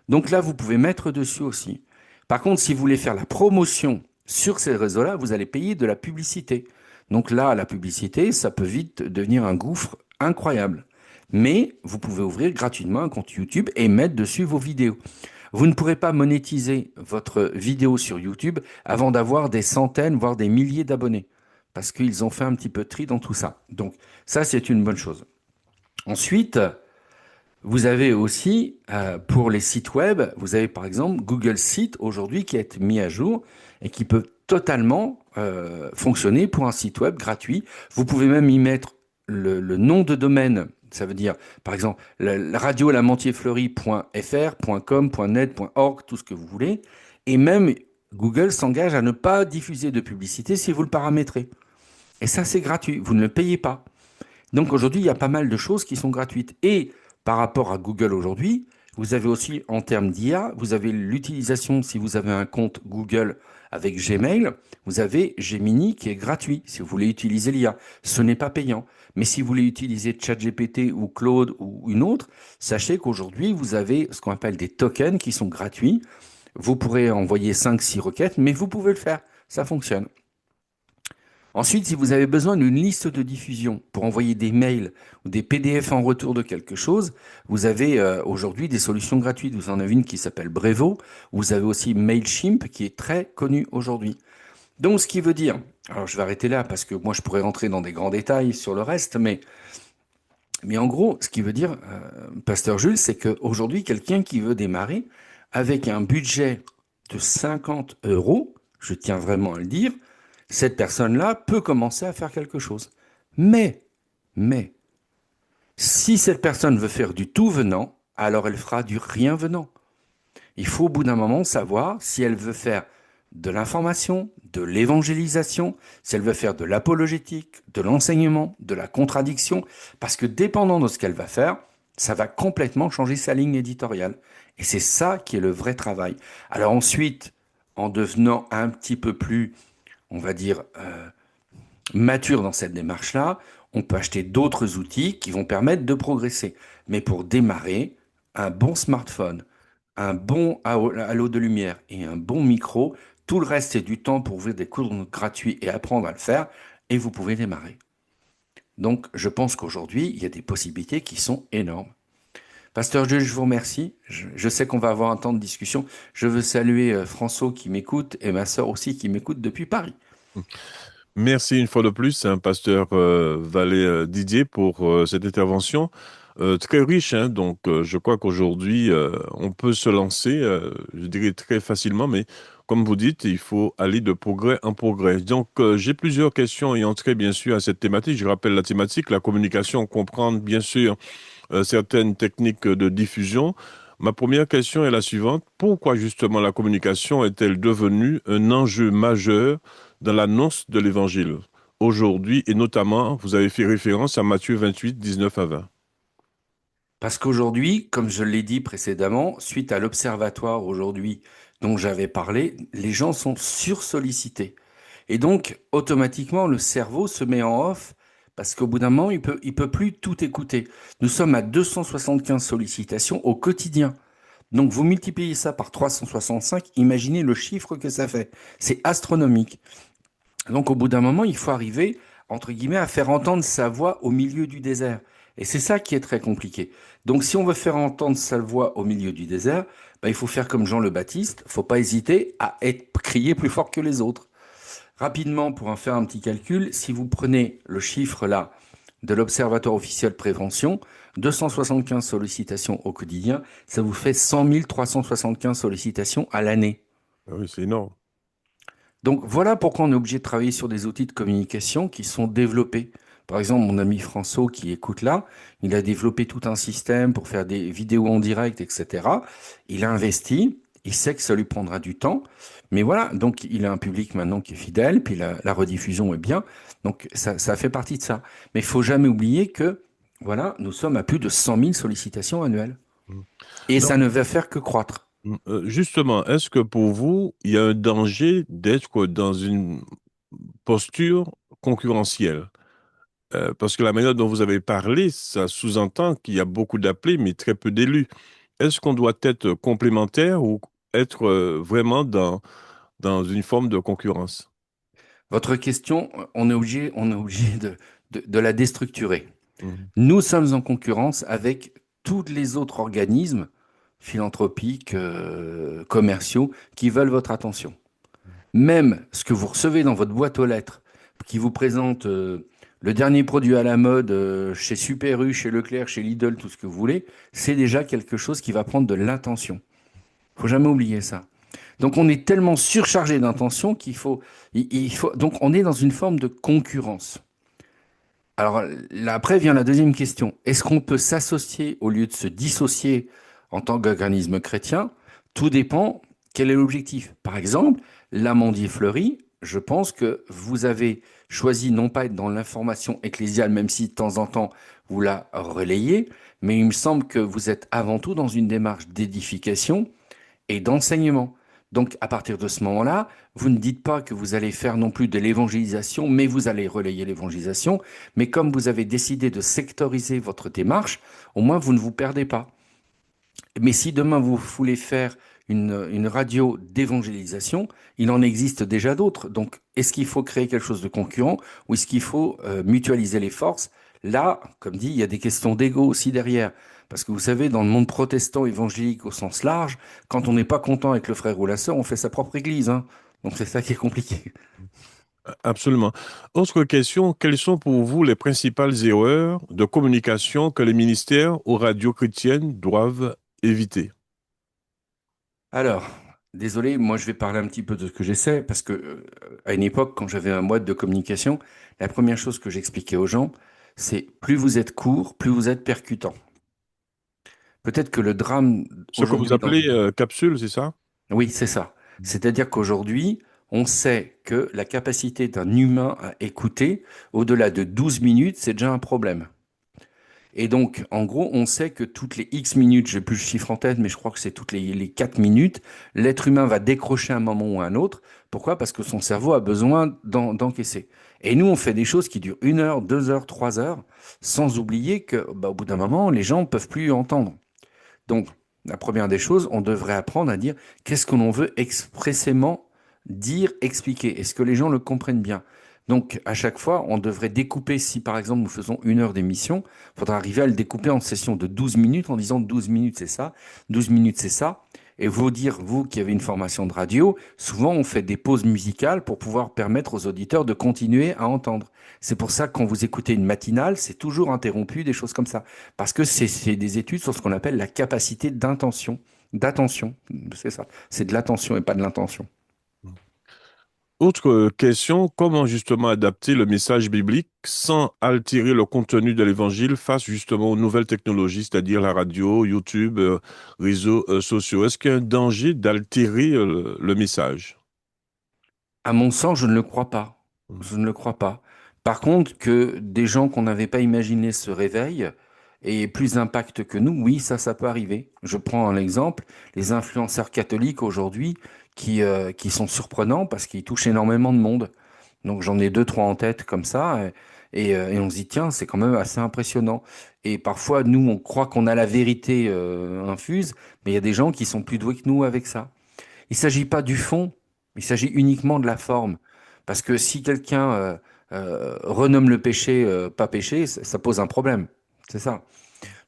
Donc là, vous pouvez mettre dessus aussi. Par contre, si vous voulez faire la promotion sur ces réseaux-là, vous allez payer de la publicité. Donc là, la publicité, ça peut vite devenir un gouffre incroyable. Mais vous pouvez ouvrir gratuitement un compte YouTube et mettre dessus vos vidéos. Vous ne pourrez pas monétiser votre vidéo sur YouTube avant d'avoir des centaines, voire des milliers d'abonnés. Parce qu'ils ont fait un petit peu de tri dans tout ça. Donc ça, c'est une bonne chose. Ensuite, vous avez aussi, pour les sites web, vous avez par exemple Google Sites aujourd'hui qui a été mis à jour et qui peut totalement fonctionner pour un site web gratuit. Vous pouvez même y mettre le nom de domaine. Ça veut dire, par exemple, la radio lamontierfleury.fr, .com, .net, .org, tout ce que vous voulez. Et même Google s'engage à ne pas diffuser de publicité si vous le paramétrez. Et ça, c'est gratuit. Vous ne le payez pas. Donc aujourd'hui, il y a pas mal de choses qui sont gratuites. Et par rapport à Google aujourd'hui, vous avez aussi en termes d'IA, vous avez l'utilisation, si vous avez un compte Google avec Gmail, vous avez Gemini qui est gratuit si vous voulez utiliser l'IA. Ce n'est pas payant. Mais si vous voulez utiliser ChatGPT ou Claude ou une autre, sachez qu'aujourd'hui, vous avez ce qu'on appelle des tokens qui sont gratuits. Vous pourrez envoyer 5-6 requêtes, mais vous pouvez le faire. Ça fonctionne. Ensuite, si vous avez besoin d'une liste de diffusion pour envoyer des mails ou des PDF en retour de quelque chose, vous avez aujourd'hui des solutions gratuites. Vous en avez une qui s'appelle Brevo. Vous avez aussi Mailchimp qui est très connu aujourd'hui. Donc, ce qui veut dire, alors je vais arrêter là parce que moi je pourrais rentrer dans des grands détails sur le reste, mais en gros, ce qui veut dire, Pasteur Jules, c'est qu'aujourd'hui, quelqu'un qui veut démarrer avec un budget de 50 euros, je tiens vraiment à le dire, cette personne-là peut commencer à faire quelque chose. Mais, si cette personne veut faire du tout venant, alors elle fera du rien venant. Il faut au bout d'un moment savoir si elle veut faire de l'information, de l'évangélisation, si elle veut faire de l'apologétique, de l'enseignement, de la contradiction, parce que dépendant de ce qu'elle va faire, ça va complètement changer sa ligne éditoriale. Et c'est ça qui est le vrai travail. Alors ensuite, en devenant un petit peu plus, on va dire, mature dans cette démarche-là, on peut acheter d'autres outils qui vont permettre de progresser. Mais pour démarrer, un bon smartphone, un bon halo de lumière et un bon micro, tout le reste c'est du temps pour ouvrir des cours gratuits et apprendre à le faire, et vous pouvez démarrer. Donc je pense qu'aujourd'hui, il y a des possibilités qui sont énormes. Pasteur Jules, je vous remercie. Je sais qu'on va avoir un temps de discussion. Je veux saluer François qui m'écoute et ma sœur aussi qui m'écoute depuis Paris. Merci une fois de plus, hein, pasteur Vallet Didier, pour cette intervention très riche. Hein. Donc, je crois qu'aujourd'hui, on peut se lancer, je dirais très facilement, mais comme vous dites, il faut aller de progrès en progrès. Donc, j'ai plusieurs questions ayant trait, bien sûr, à cette thématique. Je rappelle la thématique, la communication, comprendre, bien sûr, certaines techniques de diffusion. Ma première question est la suivante. Pourquoi justement la communication est-elle devenue un enjeu majeur dans l'annonce de l'Évangile? aujourd'hui, et notamment, vous avez fait référence à Matthieu 28, 19 à 20. Parce qu'aujourd'hui, comme je l'ai dit précédemment, suite à l'observatoire aujourd'hui dont j'avais parlé, les gens sont sursollicités. Et donc, automatiquement, le cerveau se met en off parce qu'au bout d'un moment, il peut plus tout écouter. Nous sommes à 275 sollicitations au quotidien. Donc, vous multipliez ça par 365, imaginez le chiffre que ça fait. C'est astronomique. Donc, au bout d'un moment, il faut arriver, entre guillemets, à faire entendre sa voix au milieu du désert. Et c'est ça qui est très compliqué. Donc, si on veut faire entendre sa voix au milieu du désert, ben, il faut faire comme Jean le Baptiste. Il ne faut pas hésiter à crier plus fort que les autres. Rapidement, pour en faire un petit calcul, si vous prenez le chiffre là de l'Observatoire officiel de prévention, 275 sollicitations au quotidien, ça vous fait 100 375 sollicitations à l'année. Ah oui, c'est énorme. Donc voilà pourquoi on est obligé de travailler sur des outils de communication qui sont développés. Par exemple, mon ami François qui écoute là, il a développé tout un système pour faire des vidéos en direct, etc. Il a investi, il sait que ça lui prendra du temps, mais voilà, donc il a un public maintenant qui est fidèle, puis la rediffusion est bien, donc ça fait partie de ça. Mais il faut jamais oublier que, voilà, nous sommes à plus de 100 000 sollicitations annuelles. Mm. Et Donc, ça ne va faire que croître. justement, est-ce que pour vous, il y a un danger d'être dans une posture concurrentielle? Parce que la manière dont vous avez parlé, ça sous-entend qu'il y a beaucoup d'appelés, mais très peu d'élus. Est-ce qu'on doit être complémentaire ou être vraiment dans une forme de concurrence? Votre question, on est obligé de la déstructurer. Mhm. Nous sommes en concurrence avec tous les autres organismes philanthropiques, commerciaux, qui veulent votre attention. Même ce que vous recevez dans votre boîte aux lettres, qui vous présente le dernier produit à la mode chez Super U, chez Leclerc, chez Lidl, tout ce que vous voulez, c'est déjà quelque chose qui va prendre de l'attention. Faut jamais oublier ça. Donc on est tellement surchargé d'intention il faut, donc on est dans une forme de concurrence. Alors là, après vient la deuxième question. Est-ce qu'on peut s'associer au lieu de se dissocier en tant qu'organisme chrétien? Tout dépend quel est l'objectif. Par exemple, l'Amandier Fleuri, je pense que vous avez choisi non pas être dans l'information ecclésiale, même si de temps en temps vous la relayez, mais il me semble que vous êtes avant tout dans une démarche d'édification et d'enseignement. Donc, à partir de ce moment-là, vous ne dites pas que vous allez faire non plus de l'évangélisation, mais vous allez relayer l'évangélisation. Mais comme vous avez décidé de sectoriser votre démarche, au moins vous ne vous perdez pas. Mais si demain vous voulez faire une radio d'évangélisation, il en existe déjà d'autres. Donc, est-ce qu'il faut créer quelque chose de concurrent ou est-ce qu'il faut mutualiser les forces? Là, comme dit, il y a des questions d'ego aussi derrière. Parce que vous savez, dans le monde protestant évangélique au sens large, quand on n'est pas content avec le frère ou la sœur, on fait sa propre église, hein. Donc c'est ça qui est compliqué. Absolument. Autre question, quelles sont pour vous les principales erreurs de communication que les ministères aux radios chrétiennes doivent éviter? Alors, désolé, moi je vais parler un petit peu de ce que j'essaie, parce que à une époque, quand j'avais un mode de communication, la première chose que j'expliquais aux gens, c'est plus vous êtes court, plus vous êtes percutant. Peut-être que le drame Ce que vous aujourd'hui dans... appelez capsule, c'est ça? Oui, c'est ça. C'est-à-dire qu'aujourd'hui, on sait que la capacité d'un humain à écouter, au-delà de 12 minutes, c'est déjà un problème. Et donc, en gros, on sait que toutes les X minutes, je n'ai plus le chiffre en tête, mais je crois que c'est toutes les 4 minutes, l'être humain va décrocher un moment ou un autre. Pourquoi? Parce que son cerveau a besoin d'encaisser. Et nous, on fait des choses qui durent 1 heure, 2 heures, 3 heures, sans oublier que, bah, au bout d'un moment, les gens ne peuvent plus entendre. Donc, la première des choses, on devrait apprendre à dire qu'est-ce que l'on veut expressément dire, expliquer. Est-ce que les gens le comprennent bien? Donc, à chaque fois, on devrait découper, si par exemple nous faisons 1 heure d'émission, il faudra arriver à le découper en sessions de 12 minutes en disant 12 minutes c'est ça, 12 minutes c'est ça. Et vous dire, vous qui avez une formation de radio, souvent on fait des pauses musicales pour pouvoir permettre aux auditeurs de continuer à entendre. C'est pour ça que quand vous écoutez une matinale, c'est toujours interrompu, des choses comme ça. Parce que c'est des études sur ce qu'on appelle la capacité d'intention, d'attention. C'est ça. C'est de l'attention et pas de l'intention. Autre question, comment justement adapter le message biblique sans altérer le contenu de l'évangile face justement aux nouvelles technologies, c'est-à-dire la radio, YouTube, réseaux sociaux? Est-ce qu'il y a un danger d'altérer le message? À mon sens, je ne le crois pas. Mhm. Je ne le crois pas. Par contre, que des gens qu'on n'avait pas imaginé se réveillent et aient plus d'impact que nous, oui, ça peut arriver. Je prends un exemple, les influenceurs catholiques aujourd'hui qui sont surprenants parce qu'ils touchent énormément de monde. Donc j'en ai deux, trois en tête comme ça, et on se dit, tiens, c'est quand même assez impressionnant. Et parfois, nous, on croit qu'on a la vérité infuse, mais il y a des gens qui sont plus doués que nous avec ça. Il ne s'agit pas du fond, il s'agit uniquement de la forme. Parce que si quelqu'un renomme le péché pas péché, ça pose un problème. C'est ça.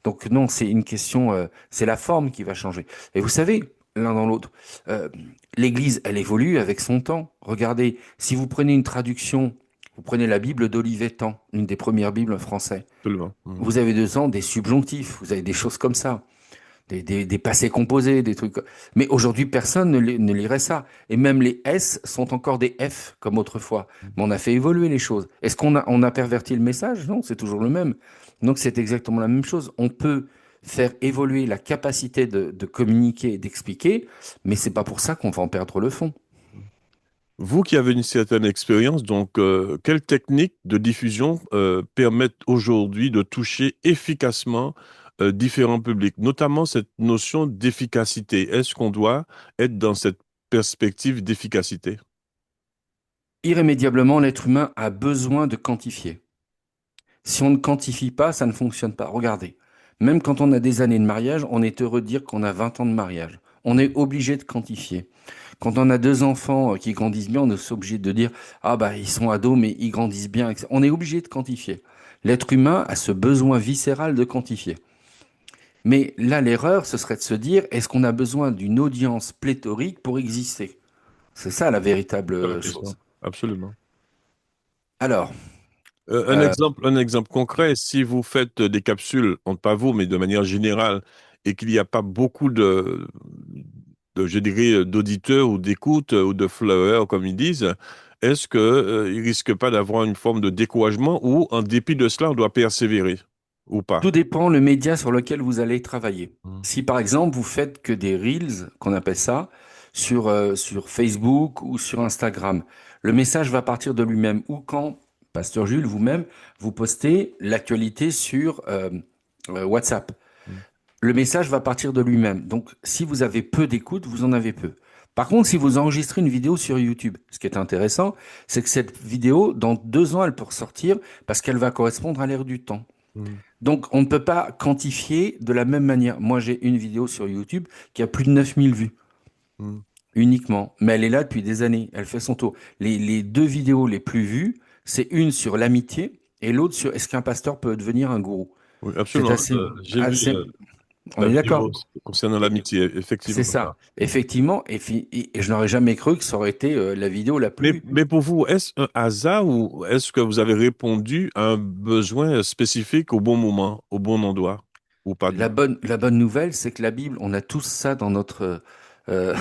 Donc non, c'est une question, c'est la forme qui va changer. Et vous savez, l'un dans l'autre, euh, l'Église, elle évolue avec son temps. Regardez, si vous prenez une traduction, vous prenez la Bible d'Olivetan, une des premières Bibles en français, Absolument. Mhm. vous avez dedans des subjonctifs, vous avez des choses comme ça des passés composés, des trucs. Mais aujourd'hui, personne ne lirait ça. Et même les S sont encore des F, comme autrefois. Mais on a fait évoluer les choses. Est-ce on a perverti le message? Non, c'est toujours le même. Donc c'est exactement la même chose. On peut faire évoluer la capacité de communiquer et d'expliquer, mais c'est pas pour ça qu'on va en perdre le fond. Vous qui avez une certaine expérience, donc, quelles techniques de diffusion permettent aujourd'hui de toucher efficacement différents publics, notamment cette notion d'efficacité? Est-ce qu'on doit être dans cette perspective d'efficacité? Irrémédiablement, l'être humain a besoin de quantifier. Si on ne quantifie pas, ça ne fonctionne pas. Regardez, même quand on a des années de mariage, on est heureux de dire qu'on a 20 ans de mariage. On est obligé de quantifier. Quand on a deux enfants qui grandissent bien, on est obligé de dire, ah bah ils sont ados mais ils grandissent bien, etc. On est obligé de quantifier. L'être humain a ce besoin viscéral de quantifier. Mais là, l'erreur, ce serait de se dire, est-ce qu'on a besoin d'une audience pléthorique pour exister? C'est ça la C'est la véritable question. chose. Absolument. Alors, euh, Un exemple concret, si vous faites des capsules, pas vous, mais de manière générale, et qu'il n'y a pas beaucoup je dirais, d'auditeurs ou d'écoute ou de followers, comme ils disent, est-ce que, il risque pas d'avoir une forme de découragement ou, en dépit de cela, on doit persévérer ou pas? tout dépend le média sur lequel vous allez travailler. Mm. Si par exemple vous faites que des reels, qu'on appelle ça, sur Facebook ou sur Instagram, le message va partir de lui-même. Ou quand, Pasteur Jules, vous-même, vous postez l'actualité sur WhatsApp, Mm. le message va partir de lui-même. Donc si vous avez peu d'écoute, vous en avez peu. Par contre, si vous enregistrez une vidéo sur YouTube, ce qui est intéressant, c'est que cette vidéo, dans 2 ans, elle peut ressortir parce qu'elle va correspondre à l'ère du temps. Mm. Donc, on ne peut pas quantifier de la même manière. Moi, j'ai une vidéo sur YouTube qui a plus de 9000 vues Mm. uniquement, mais elle est là depuis des années. Elle fait son tour. Les deux vidéos les plus vues, c'est une sur l'amitié et l'autre sur est-ce qu'un pasteur peut devenir un gourou. Oui, C'est absolument. assez, J'ai vu assez, on la est d'accord. vidéo concernant Et- l'amitié, C'est effectivement. ça. Effectivement, et je n'aurais jamais cru que ça aurait été la vidéo la plus vue. Mais pour vous, est-ce un hasard ou est-ce que vous avez répondu à un besoin spécifique au bon moment, au bon endroit, ou pas du tout? La bonne nouvelle, c'est que la Bible, on a tous ça dans notre euh,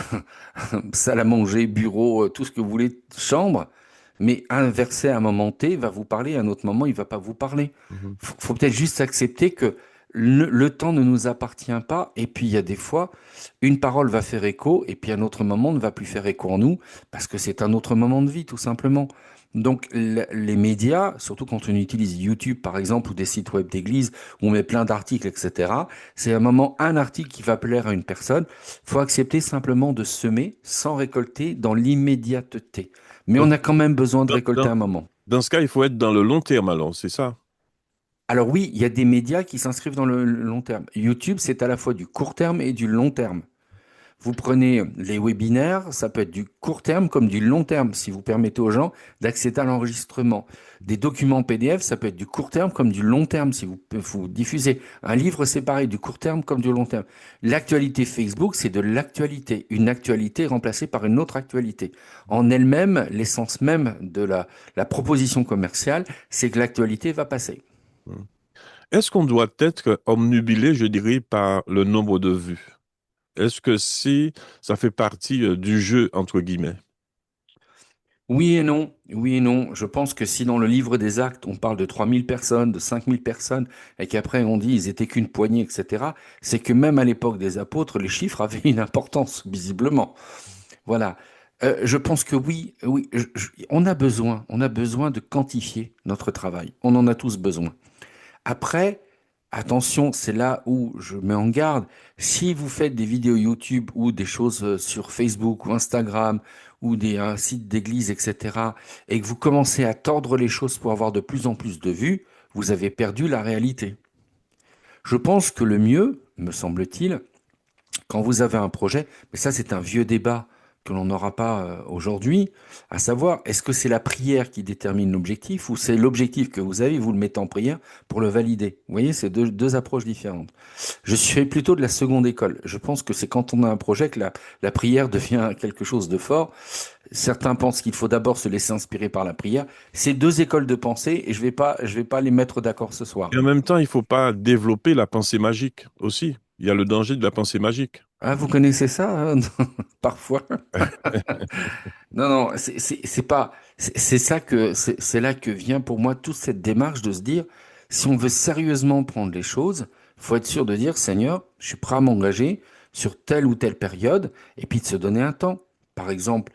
salle à manger, bureau, tout ce que vous voulez, chambre. Mais un verset à un moment T va vous parler, à un autre moment, il va pas vous parler. Mhm. Faut peut-être juste accepter que le temps ne nous appartient pas. Et puis, il y a des fois, une parole va faire écho, et puis un autre moment ne va plus faire écho en nous, parce que c'est un autre moment de vie, tout simplement. Donc, les médias, surtout quand on utilise YouTube, par exemple, ou des sites web d'église, où on met plein d'articles, etc., c'est un moment, un article qui va plaire à une personne. Faut accepter simplement de semer sans récolter dans l'immédiateté. Mais Donc, on a quand même besoin de dans, récolter dans- un moment. dans ce cas, il faut être dans le long terme, alors, c'est ça? Alors oui, il y a des médias qui s'inscrivent dans le long terme. YouTube, c'est à la fois du court terme et du long terme. Vous prenez les webinaires, ça peut être du court terme comme du long terme, si vous permettez aux gens d'accéder à l'enregistrement. Des documents PDF, ça peut être du court terme comme du long terme, si vous diffusez. Un livre, c'est pareil, du court terme comme du long terme. L'actualité Facebook, c'est de l'actualité. Une actualité remplacée par une autre actualité. En elle-même, l'essence même de la proposition commerciale, c'est que l'actualité va passer. Mhm. Est-ce qu'on doit être omnubilé, je dirais, par le nombre de vues? Est-ce que si ça fait partie du jeu, entre guillemets? Oui et non, oui et non. Je pense que si dans le livre des actes, on parle de 3000 personnes, de 5000 personnes, et qu'après on dit ils étaient qu'une poignée, etc., c'est que même à l'époque des apôtres, les chiffres avaient une importance, visiblement. Voilà. Je pense que oui, oui, on a besoin de quantifier notre travail. On en a tous besoin. Après, attention, c'est là où je mets en garde. Si vous faites des vidéos YouTube ou des choses sur Facebook ou Instagram ou un site d'église, etc., et que vous commencez à tordre les choses pour avoir de plus en plus de vues, vous avez perdu la réalité. Je pense que le mieux, me semble-t-il, quand vous avez un projet, mais ça c'est un vieux débat que l'on n'aura pas aujourd'hui, à savoir, est-ce que c'est la prière qui détermine l'objectif ou c'est l'objectif que vous avez, vous le mettez en prière pour le valider. Vous voyez, c'est deux approches différentes. Je suis plutôt de la seconde école. Je pense que c'est quand on a un projet que la prière devient quelque chose de fort. Certains pensent qu'il faut d'abord se laisser inspirer par la prière. C'est deux écoles de pensée et je vais pas les mettre d'accord ce soir. Et en même temps, il faut pas développer la pensée magique aussi. Il y a le danger de la pensée magique. Ah, vous connaissez ça, hein parfois? Non, non, c'est pas, c'est ça que, c'est là que vient pour moi toute cette démarche de se dire, si on veut sérieusement prendre les choses, faut être sûr de dire, Seigneur, je suis prêt à m'engager sur telle ou telle période, et puis de se donner un temps. Par exemple,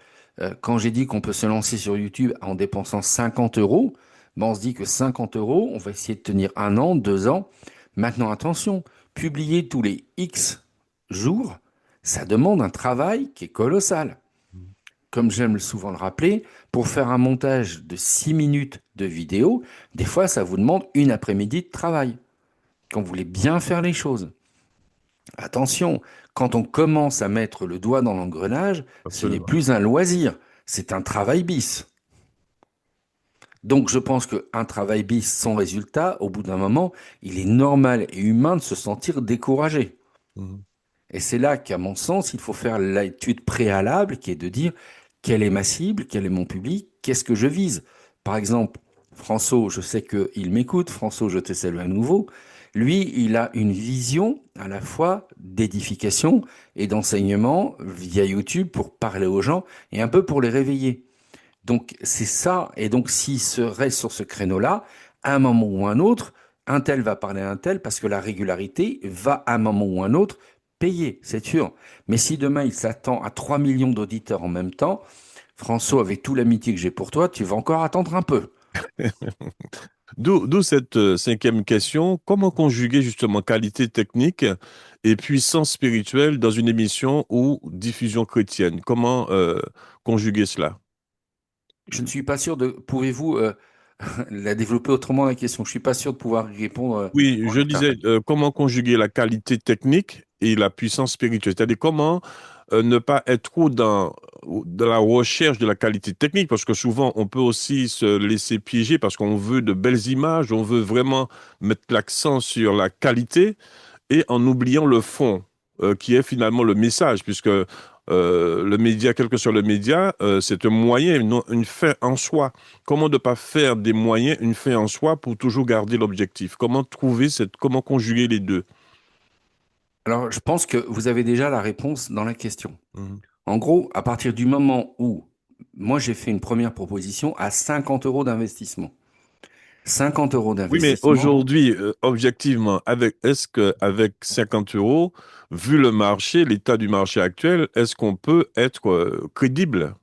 quand j'ai dit qu'on peut se lancer sur YouTube en dépensant 50 euros, ben on se dit que 50 euros, on va essayer de tenir un an, 2 ans. Maintenant, attention, publier tous les X jours, ça demande un travail qui est colossal. Comme j'aime souvent le rappeler, pour faire un montage de 6 minutes de vidéo, des fois, ça vous demande une après-midi de travail, quand vous voulez bien faire les choses. Attention, quand on commence à mettre le doigt dans l'engrenage, ce n'est Absolument. plus un loisir, c'est un travail bis. Donc je pense qu'un travail bis sans résultat, au bout d'un moment, il est normal et humain de se sentir découragé. Mhm. Et c'est là qu'à mon sens, il faut faire l'étude préalable qui est de dire quelle est ma cible, quel est mon public, qu'est-ce que je vise. Par exemple, François, je sais qu'il m'écoute, François, je te salue à nouveau. Lui, il a une vision à la fois d'édification et d'enseignement via YouTube pour parler aux gens et un peu pour les réveiller. Donc c'est ça, et donc s'il se reste sur ce créneau-là, à un moment ou un autre, un tel va parler à un tel parce que la régularité va à un moment ou un autre payer, c'est sûr. Mais si demain il s'attend à 3 millions d'auditeurs en même temps, François, avec toute l'amitié que j'ai pour toi, tu vas encore attendre un peu. D'où cette cinquième question. Comment conjuguer justement qualité technique et puissance spirituelle dans une émission ou diffusion chrétienne? Comment conjuguer cela? Je ne suis pas sûr de... Pouvez-vous la développer autrement la question? Je suis pas sûr de pouvoir y répondre Oui, en je l'état. disais, comment conjuguer la qualité technique et la puissance spirituelle? C'est-à-dire comment ne pas être trop dans la recherche de la qualité technique, parce que souvent on peut aussi se laisser piéger parce qu'on veut de belles images, on veut vraiment mettre l'accent sur la qualité et en oubliant le fond, qui est finalement le message, puisque le média, quel que soit le média, c'est un moyen, une fin en soi. Comment ne pas faire des moyens une fin en soi pour toujours garder l'objectif? Comment conjuguer les deux? Alors, je pense que vous avez déjà la réponse dans la question. Mhm. En gros, à partir du moment où moi j'ai fait une première proposition à 50 euros d'investissement. 50 euros Oui, mais d'investissement, aujourd'hui, objectivement, est-ce qu'avec 50 euros, vu le marché, l'état du marché actuel, est-ce qu'on peut être crédible?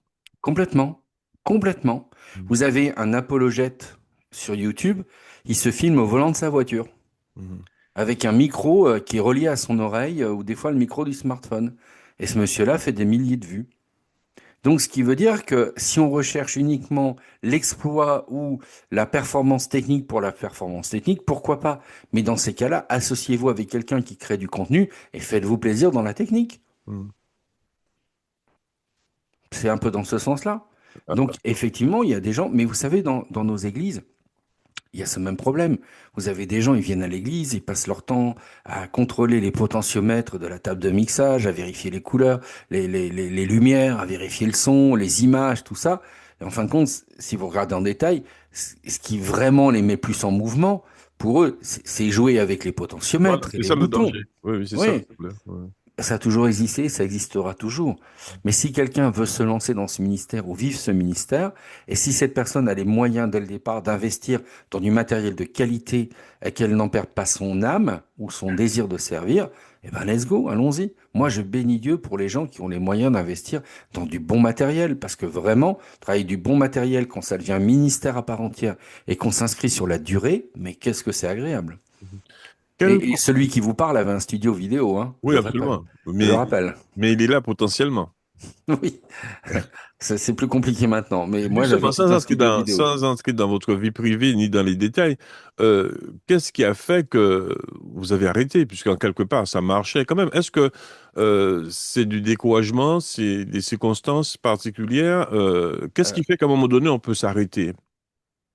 complètement, complètement. Mhm. Vous avez un apologète sur YouTube, il se filme au volant de sa voiture, Mhm. avec un micro qui est relié à son oreille, ou des fois le micro du smartphone. Et ce monsieur-là fait des milliers de vues. Donc, ce qui veut dire que si on recherche uniquement l'exploit ou la performance technique pour la performance technique, pourquoi pas? Mais dans ces cas-là, associez-vous avec quelqu'un qui crée du contenu et faites-vous plaisir dans la technique. Mhm. C'est un peu dans ce sens-là. Ah, Donc, effectivement, il y a des gens, mais vous savez, dans nos églises, il y a ce même problème. Vous avez des gens, ils viennent à l'église, ils passent leur temps à contrôler les potentiomètres de la table de mixage, à vérifier les couleurs, les lumières, à vérifier le son, les images, tout ça. Et en fin de compte, si vous regardez en détail, ce qui vraiment les met plus en mouvement, pour eux, c'est jouer avec les voilà, potentiomètres et c'est les ça le boutons. danger. Oui, oui, c'est ça le Oui, problème. Ouais. Ça a toujours existé, ça existera toujours. Mais si quelqu'un veut se lancer dans ce ministère ou vivre ce ministère, et si cette personne a les moyens dès le départ d'investir dans du matériel de qualité et qu'elle n'en perd pas son âme ou son désir de servir, eh ben let's go, allons-y. Moi, je bénis Dieu pour les gens qui ont les moyens d'investir dans du bon matériel, parce que vraiment, travailler du bon matériel quand ça devient un ministère à part entière et qu'on s'inscrit sur la durée, mais qu'est-ce que c'est agréable. Quel... Et celui qui vous parle avait un studio vidéo, hein, Oui, je le rappelle. absolument. Je le rappelle. Mais il est là potentiellement. Oui, c'est plus compliqué maintenant, mais moi j'avais Justement, tout un studio vidéo. sans entrer dans votre vie privée ni dans les détails, euh, qu'est-ce qui a fait que vous avez arrêté, puisqu'en quelque part, ça marchait quand même. Est-ce que c'est du découragement, c'est des circonstances particulières? Qu'est-ce Euh, qui fait qu'à un moment donné, on peut s'arrêter?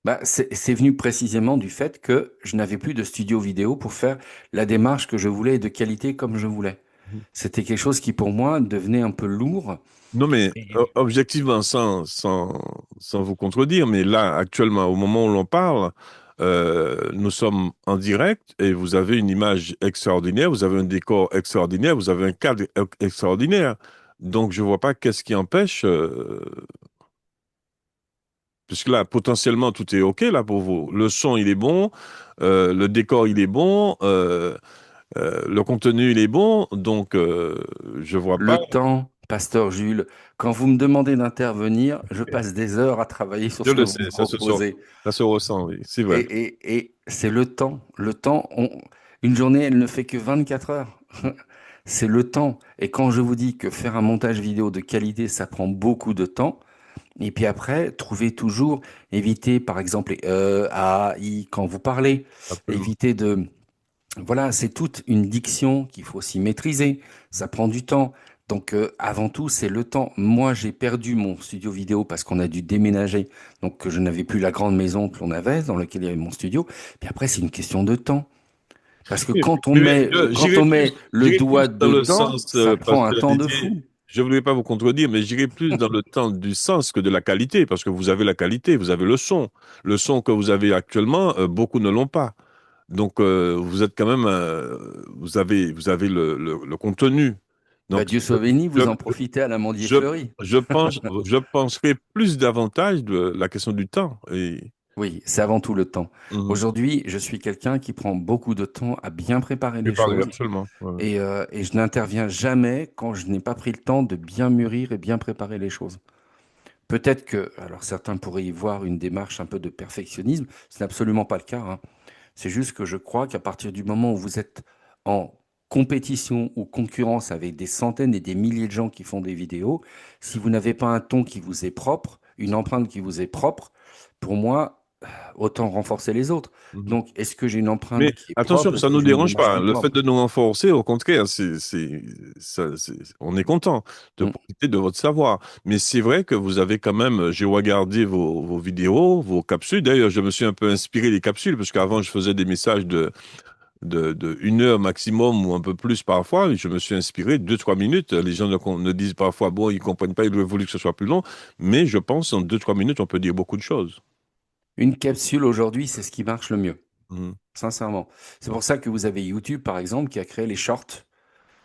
Bah, c'est venu précisément du fait que je n'avais plus de studio vidéo pour faire la démarche que je voulais et de qualité comme je voulais. C'était quelque chose qui pour moi devenait un peu lourd. Non, mais Et- objectivement, sans vous contredire, mais là, actuellement, au moment où l'on parle, nous sommes en direct et vous avez une image extraordinaire, vous avez un décor extraordinaire, vous avez un cadre extraordinaire. Donc, je vois pas qu'est-ce qui empêche, puisque là, potentiellement, tout est OK là pour vous. Le son, il est bon, le décor, il est bon, le contenu, il est bon. Donc, je vois pas. Le temps, Pasteur Jules, quand vous me demandez d'intervenir, je passe des heures à travailler sur Je ce que le vous me sais, proposez. ça se ressent, oui, c'est Et, vrai. et c'est le temps. Le temps, une journée, elle ne fait que 24 heures. C'est le temps. Et quand je vous dis que faire un montage vidéo de qualité, ça prend beaucoup de temps, et puis après, trouver toujours, éviter par exemple les A, I quand vous parlez, Absolument. éviter de... Voilà, c'est toute une diction qu'il faut aussi maîtriser. Ça prend du temps. Donc avant tout, c'est le temps. Moi, j'ai perdu mon studio vidéo parce qu'on a dû déménager. Donc je n'avais plus la grande maison que l'on avait dans laquelle il y avait mon studio. Puis après, c'est une question de temps. Parce que Oui, mais quand on met le j'irai plus doigt dans le dedans, sens, ça prend un pasteur temps de Didier, fou. je ne voulais pas vous contredire, mais j'irai plus dans le temps du sens que de la qualité, parce que vous avez la qualité, vous avez le son. Le son que vous avez actuellement, beaucoup ne l'ont pas. Donc, vous êtes quand même, vous avez le contenu. Bah, Donc, Dieu soit béni, je, vous en profitez à l'amandier je, fleuri. je penserai plus davantage de la question du temps. Et, Oui, c'est avant tout le temps. Mhm. Aujourd'hui, je suis quelqu'un qui prend beaucoup de temps à bien préparer les Préparer, choses absolument. Ouais. et je n'interviens jamais quand je n'ai pas pris le temps de bien mûrir et bien préparer les choses. Peut-être que, alors certains pourraient y voir une démarche un peu de perfectionnisme, ce n'est absolument pas le cas, hein. C'est juste que je crois qu'à partir du moment où vous êtes en compétition ou concurrence avec des centaines et des milliers de gens qui font des vidéos, si vous n'avez pas un ton qui vous est propre, une empreinte qui vous est propre, pour moi, autant renforcer les autres. Mhm. Donc, est-ce que j'ai une empreinte Mais qui est attention, propre? ça Est-ce ne que nous j'ai une dérange démarche pas, qui hein. est Le fait propre? de nous renforcer, au contraire, on est content de Mm. profiter de votre savoir. Mais c'est vrai que vous avez quand même, j'ai regardé vos vidéos, vos capsules. D'ailleurs, je me suis un peu inspiré des capsules, parce qu'avant, je faisais des messages de 1 heure maximum ou un peu plus parfois. Et je me suis inspiré 2, 3 minutes. Les gens ne disent parfois, bon, ils comprennent pas, ils auraient voulu que ce soit plus long. Mais je pense en 2, 3 minutes, on peut dire beaucoup de choses. Une capsule aujourd'hui, c'est ce qui marche le mieux, Mhm. sincèrement. C'est pour ça que vous avez YouTube, par exemple, qui a créé les shorts.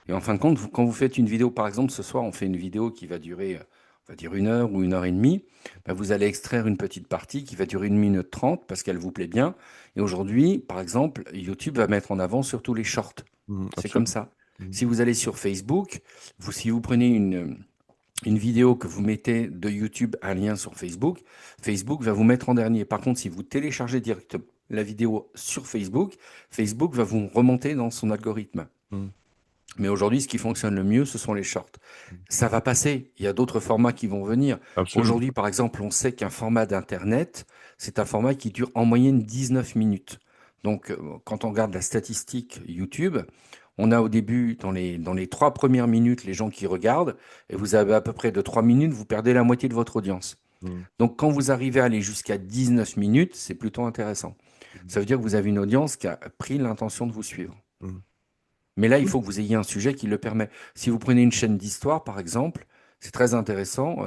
Et en fin de compte, quand vous faites une vidéo, par exemple, ce soir, on fait une vidéo qui va durer, on va dire 1 heure ou 1 heure et demie, ben, vous allez extraire une petite partie qui va durer 1 minute 30 parce qu'elle vous plaît bien. Et aujourd'hui, par exemple, YouTube va mettre en avant surtout les shorts. Mhm. C'est comme Absolument. ça. Mhm. Si vous allez sur Facebook, si vous prenez une vidéo que vous mettez de YouTube, un lien sur Facebook, Facebook va vous mettre en dernier. Par contre, si vous téléchargez directement la vidéo sur Facebook, Facebook va vous remonter dans son algorithme. Mhm. Mais aujourd'hui, ce qui fonctionne le mieux, ce sont les shorts. Ça va passer. Il y a d'autres formats qui vont venir. Absolument. Aujourd'hui, par exemple, on sait qu'un format d'Internet, c'est un format qui dure en moyenne 19 minutes. Donc, quand on regarde la statistique YouTube, on a au début, dans les 3 premières minutes, les gens qui regardent, et vous avez à peu près de 3 minutes, vous perdez la moitié de votre audience. Mhm. Donc, quand vous arrivez à aller jusqu'à 19 minutes, c'est plutôt intéressant. Ça veut dire que vous avez une audience qui a pris l'intention de vous suivre. Mhm. Mais là, il faut que vous ayez un sujet qui le permet. Si vous prenez une chaîne d'histoire, par exemple, c'est très intéressant.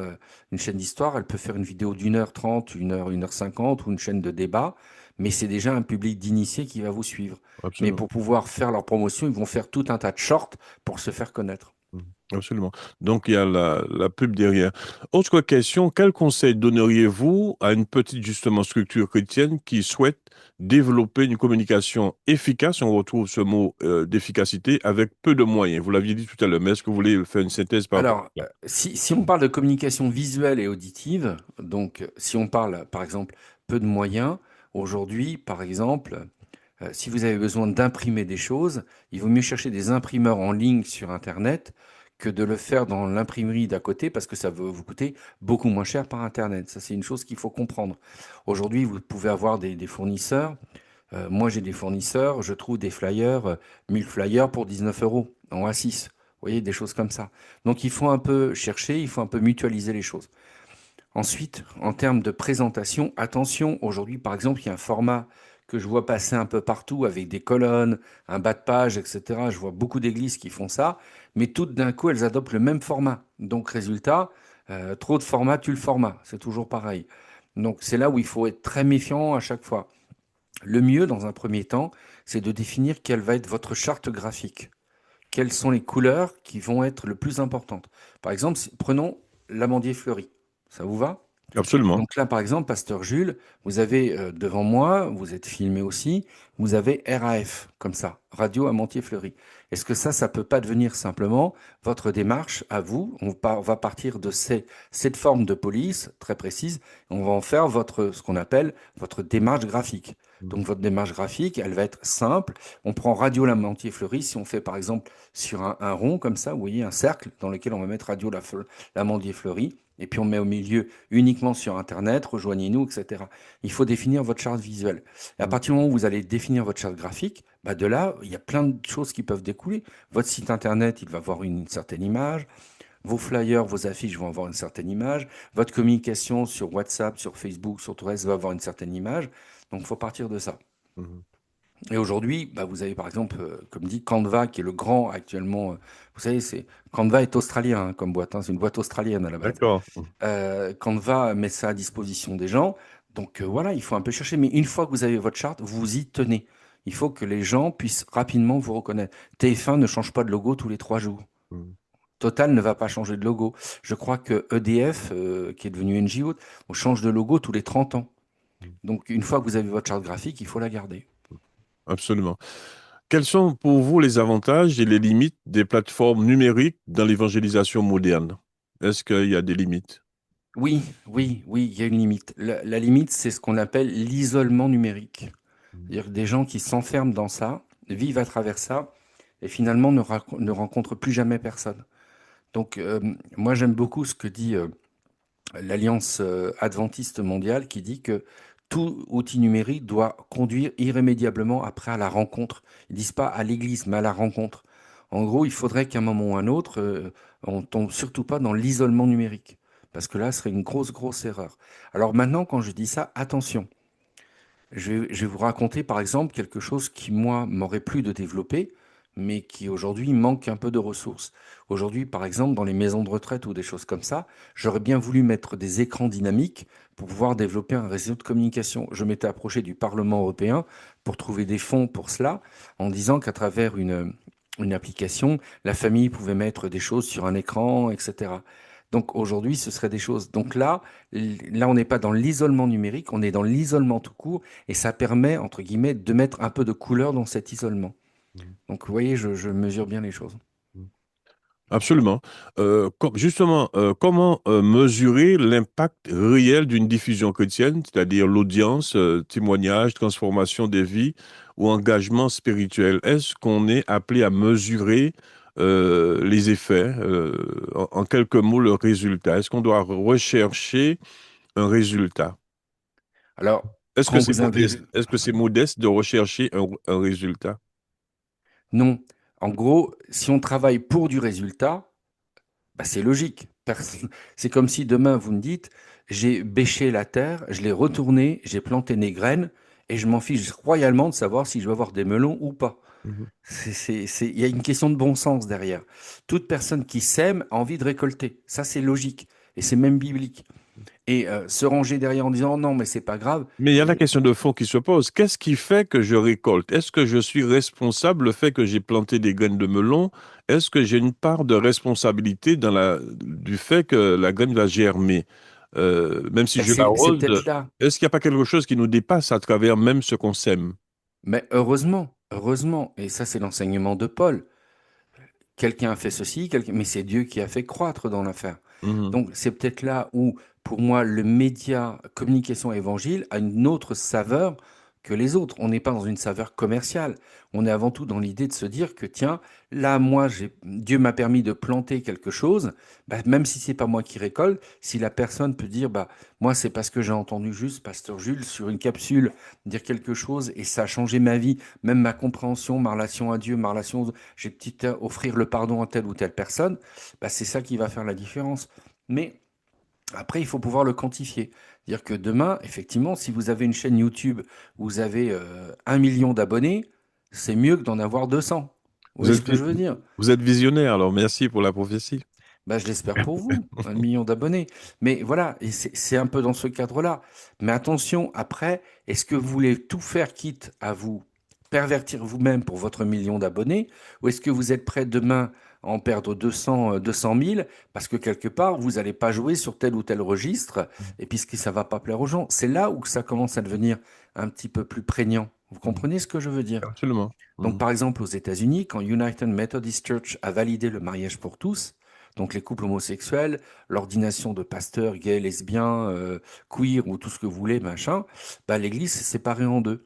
Une chaîne d'histoire, elle peut faire une vidéo d'1 heure 30, 1 heure 50, ou une chaîne de débat. mais c'est déjà un public d'initiés qui va vous suivre. Mais Absolument. pour pouvoir faire leur promotion, ils vont faire tout un tas de shorts pour se faire connaître. Mhm. Absolument. Donc, il y a la pub derrière. Autre question, quel conseil donneriez-vous à une petite, justement, structure chrétienne qui souhaite développer une communication efficace, on retrouve ce mot d'efficacité, avec peu de moyens? Vous l'aviez dit tout à l'heure, mais est-ce que vous voulez faire une synthèse par rapport Alors, à ça? si on parle de communication visuelle et auditive, donc si on parle, par exemple, peu de moyens, aujourd'hui, par exemple, si vous avez besoin d'imprimer des choses, il vaut mieux chercher des imprimeurs en ligne sur Internet que de le faire dans l'imprimerie d'à côté parce que ça va vous coûter beaucoup moins cher par Internet. Ça, c'est une chose qu'il faut comprendre. Aujourd'hui, vous pouvez avoir des fournisseurs. Moi, j'ai des fournisseurs, je trouve des flyers, 1000 flyers pour 19 euros en A6. Vous voyez, des choses comme ça. Donc, il faut un peu chercher, il faut un peu mutualiser les choses. Ensuite, en termes de présentation, attention, aujourd'hui, par exemple, il y a un format que je vois passer un peu partout avec des colonnes, un bas de page, etc. Je vois beaucoup d'églises qui font ça, mais toutes d'un coup, elles adoptent le même format. Donc, résultat, trop de format tue le format. C'est toujours pareil. Donc, c'est là où il faut être très méfiant à chaque fois. Le mieux, dans un premier temps, c'est de définir quelle va être votre charte graphique. Quelles sont les couleurs qui vont être le plus importantes. Par exemple, prenons l'amandier fleuri. Ça vous va? Absolument. Donc là, par exemple, Pasteur Jules, vous avez devant moi, vous êtes filmé aussi, vous avez RAF, comme ça, Radio Amantier Fleuri. Est-ce que ça peut pas devenir simplement votre démarche à vous? On va partir de cette forme de police très précise, on va en faire ce qu'on appelle votre démarche graphique. Donc votre démarche graphique, elle va être simple. On prend Radio Lamantier Fleuri, si on fait par exemple sur un rond comme ça, vous voyez, un cercle dans lequel on va mettre Lamandier Fleuri, et puis on met au milieu uniquement sur Internet, rejoignez-nous, etc. Il faut définir votre charte visuelle. Et à Mhm. partir du moment où vous allez définir votre charte graphique, bah de là, il y a plein de choses qui peuvent découler. Votre site Internet, il va avoir une certaine image. Vos flyers, vos affiches vont avoir une certaine image. Votre communication sur WhatsApp, sur Facebook, sur tout le reste va avoir une certaine image. Donc, il faut partir de ça. Mhm. Et aujourd'hui, bah, vous avez par exemple, comme dit, Canva, qui est le grand actuellement. Vous savez, Canva est australien hein, comme boîte. Hein, c'est une boîte australienne à la base. D'accord. Canva met ça à disposition des gens. Donc voilà, il faut un peu chercher. Mais une fois que vous avez votre charte, vous y tenez. Il faut que les gens puissent rapidement vous reconnaître. TF1 ne change pas de logo tous les 3 jours. Mhm. Total ne va pas changer de logo. Je crois que EDF, qui est devenu NGO, on change de logo tous les 30 ans. Donc une fois que vous avez votre charte graphique, il faut la garder. Absolument. Quels sont pour vous les avantages et les limites des plateformes numériques dans l'évangélisation moderne? Est-ce qu'il y a des limites? Oui, oui, oui, il y a une limite. La limite, c'est ce qu'on appelle l'isolement numérique. C'est-à-dire que des gens qui s'enferment dans ça, vivent à travers ça, et finalement ne rencontrent plus jamais personne. Donc, moi, j'aime beaucoup ce que dit l'Alliance adventiste mondiale, qui dit que tout outil numérique doit conduire irrémédiablement après à la rencontre. Ils disent pas à l'église, mais à la rencontre. En gros, il faudrait qu'à un moment ou un autre, on tombe surtout pas dans l'isolement numérique, parce que là, ce serait une grosse, grosse erreur. Alors maintenant, quand je dis ça, attention. Je vais vous raconter par exemple quelque chose qui, moi, m'aurait plu de développer, mais qui aujourd'hui manque un peu de ressources. Aujourd'hui, par exemple, dans les maisons de retraite ou des choses comme ça, j'aurais bien voulu mettre des écrans dynamiques pour pouvoir développer un réseau de communication. Je m'étais approché du Parlement européen pour trouver des fonds pour cela, en disant qu'à travers une application, la famille pouvait mettre des choses sur un écran, etc. Donc aujourd'hui, ce serait des choses. Donc là, on n'est pas dans l'isolement numérique, on est dans l'isolement tout court, et ça permet, entre guillemets, de mettre un peu de couleur dans cet isolement. Donc vous voyez, je mesure bien les choses. Absolument. Justement, comment mesurer l'impact réel d'une diffusion chrétienne, c'est-à-dire l'audience, témoignage, transformation des vies ou engagement spirituel? Est-ce qu'on est appelé à mesurer les effets, en quelques mots, le résultat? Est-ce qu'on doit rechercher un résultat? Alors, Est-ce que quand c'est vous avez... modeste? Est-ce que c'est modeste de rechercher un résultat? Non, en gros, si on travaille pour du résultat, bah, c'est logique. C'est comme si demain vous me dites, j'ai bêché la terre, je l'ai retournée, j'ai planté des graines, et je m'en fiche royalement de savoir si je vais avoir des melons ou pas. Mhm. Il y a une question de bon sens derrière. Toute personne qui sème a envie de récolter. Ça, c'est logique. Et c'est même biblique. Et se ranger derrière en disant non, mais c'est pas grave. Mais il y a la question de fond qui se pose. Qu'est-ce qui fait que je récolte? Est-ce que je suis responsable, le fait que j'ai planté des graines de melon? Est-ce que j'ai une part de responsabilité du fait que la graine va germer? Même si Ben, je c'est l'arrose, peut-être là. est-ce qu'il n'y a pas quelque chose qui nous dépasse à travers même ce qu'on sème? Mais heureusement, heureusement, et ça c'est l'enseignement de Paul. Quelqu'un a fait ceci, mais c'est Dieu qui a fait croître dans l'affaire. Mhm. Donc c'est peut-être là où, pour moi, le média communication évangile a une autre saveur que les autres. On n'est pas dans une saveur commerciale. On est avant tout dans l'idée de se dire que, tiens, là, moi, Dieu m'a permis de planter quelque chose, bah, même si c'est pas moi qui récolte, si la personne peut dire, bah, moi, c'est parce que j'ai entendu juste Pasteur Jules sur une capsule dire quelque chose et ça a changé ma vie, même ma compréhension, ma relation à Dieu, ma relation, j'ai petit à offrir le pardon à telle ou telle personne, bah, c'est ça qui va faire la différence. Mais après, il faut pouvoir le quantifier. Dire que demain, effectivement, si vous avez une chaîne YouTube où vous avez 1 million d'abonnés, c'est mieux que d'en avoir 200. Vous Vous voyez êtes, ce que je veux dire? vous êtes visionnaire, alors merci pour la prophétie. Bah, je l'espère pour vous, 1 million d'abonnés. Mais voilà, et c'est un peu dans ce cadre-là. Mais attention, après, est-ce que vous voulez tout faire quitte à vous pervertir vous-même pour votre 1 million d'abonnés, ou est-ce que vous êtes prêt demain à en perdre 200 000 parce que quelque part, vous n'allez pas jouer sur tel ou tel registre et puisque ça va pas plaire aux gens? C'est là où ça commence à devenir un petit peu plus prégnant. Vous Mhm. comprenez ce que je veux dire? Absolument. Donc, Mhm. par exemple, aux États-Unis, quand United Methodist Church a validé le mariage pour tous, donc les couples homosexuels, l'ordination de pasteurs gays, lesbiens, queer ou tout ce que vous voulez, machin, bah, l'Église s'est séparée en deux.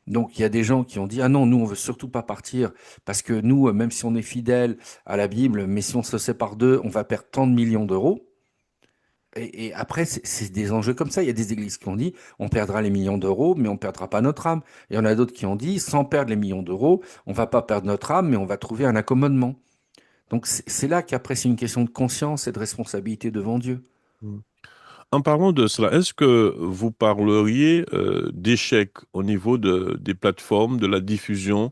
Donc il y a des gens qui ont dit ah non, nous on veut surtout pas partir parce que nous, même si on est fidèle à la Bible, mais si on se sépare d'eux, on va perdre tant de millions d'euros. Et après, c'est des enjeux comme ça. Il y a des églises qui ont dit, on perdra les millions d'euros, mais on ne perdra pas notre âme. Et il y en a d'autres qui ont dit, sans perdre les millions d'euros, on va pas perdre notre âme, mais on va trouver un accommodement. Donc c'est là qu'après, c'est une question de conscience et de responsabilité devant Dieu. Mhm. En parlant de cela, est-ce que vous parleriez d'échec au niveau des plateformes, de la diffusion?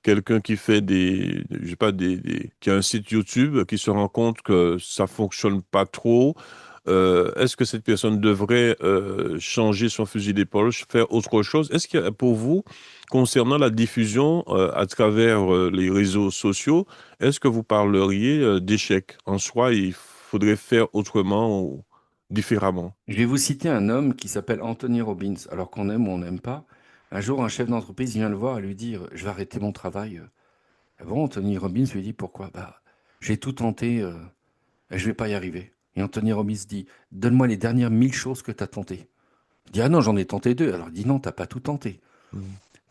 Quelqu'un qui fait je sais pas, qui a un site YouTube, qui se rend compte que ça fonctionne pas trop, est-ce que cette personne devrait changer son fusil d'épaule, faire autre chose? Est-ce que pour vous, concernant la diffusion à travers les réseaux sociaux, est-ce que vous parleriez d'échec? En soi, il faudrait faire autrement ou différemment. Je vais vous citer un homme qui s'appelle Anthony Robbins, alors qu'on aime ou on n'aime pas. Un jour, un chef d'entreprise vient le voir et lui dit, je vais arrêter mon travail. Ah bon, Anthony Robbins lui dit, pourquoi? Bah, j'ai tout tenté, et je vais pas y arriver. Et Anthony Robbins dit, donne-moi les dernières 1000 choses que tu as tentées. Il dit, ah non, j'en ai tenté deux. Alors il dit, non, t'as pas tout tenté. Mhm.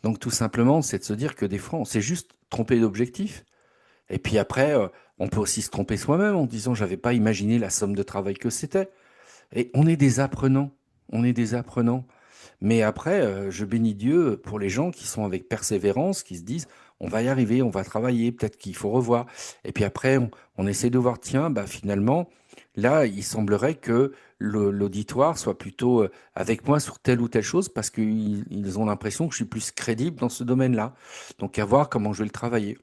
Donc tout simplement, c'est de se dire que des fois, on s'est juste trompé d'objectif. Et puis après, on peut aussi se tromper soi-même en disant, j'avais pas imaginé la somme de travail que c'était. Et on est des apprenants. On est des apprenants. Mais après, je bénis Dieu pour les gens qui sont avec persévérance, qui se disent, on va y arriver, on va travailler, peut-être qu'il faut revoir. Et puis après, on essaie de voir, tiens, bah, finalement, là, il semblerait que l'auditoire soit plutôt avec moi sur telle ou telle chose parce qu'ils ont l'impression que je suis plus crédible dans ce domaine-là. Donc, à voir comment je vais le travailler.